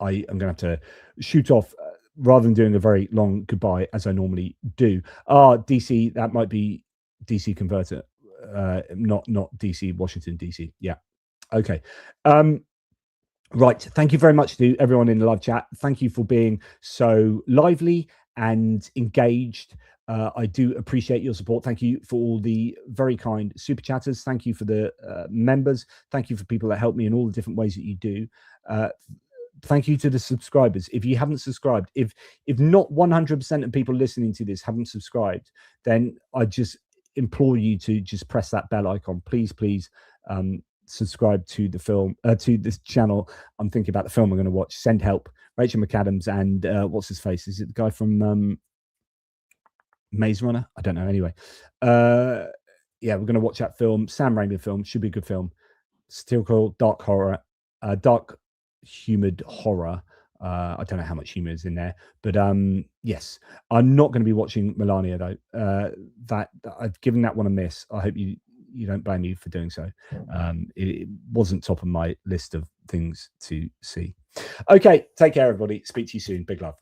Speaker 1: am going to have to shoot off rather than doing a very long goodbye as I normally do. DC. That might be DC converter. Not DC, Washington DC. Yeah. Okay. Right. Thank you very much to everyone in the live chat. Thank you for being so lively and engaged. I do appreciate your support. Thank you for all the very kind super chatters. Thank you for the members. Thank you for people that help me in all the different ways that you do. Thank you to the subscribers. If you haven't subscribed, if not 100% of people listening to this haven't subscribed, then I just implore you to just press that bell icon. Please subscribe to the film, to this channel. I'm thinking about the film I'm going to watch, Send Help, Rachel McAdams and what's his face? Is it the guy from Maze Runner? I don't know. Anyway, yeah, we're going to watch that film, Sam Raimi film. Should be a good film. Still called dark horror, dark humid horror. I don't know how much humor is in there, but yes, I'm not going to be watching Melania though. That I've given that one a miss. I hope you don't blame me for doing so. It wasn't top of my list of things to see. Okay, take care, everybody. Speak to you soon. Big love.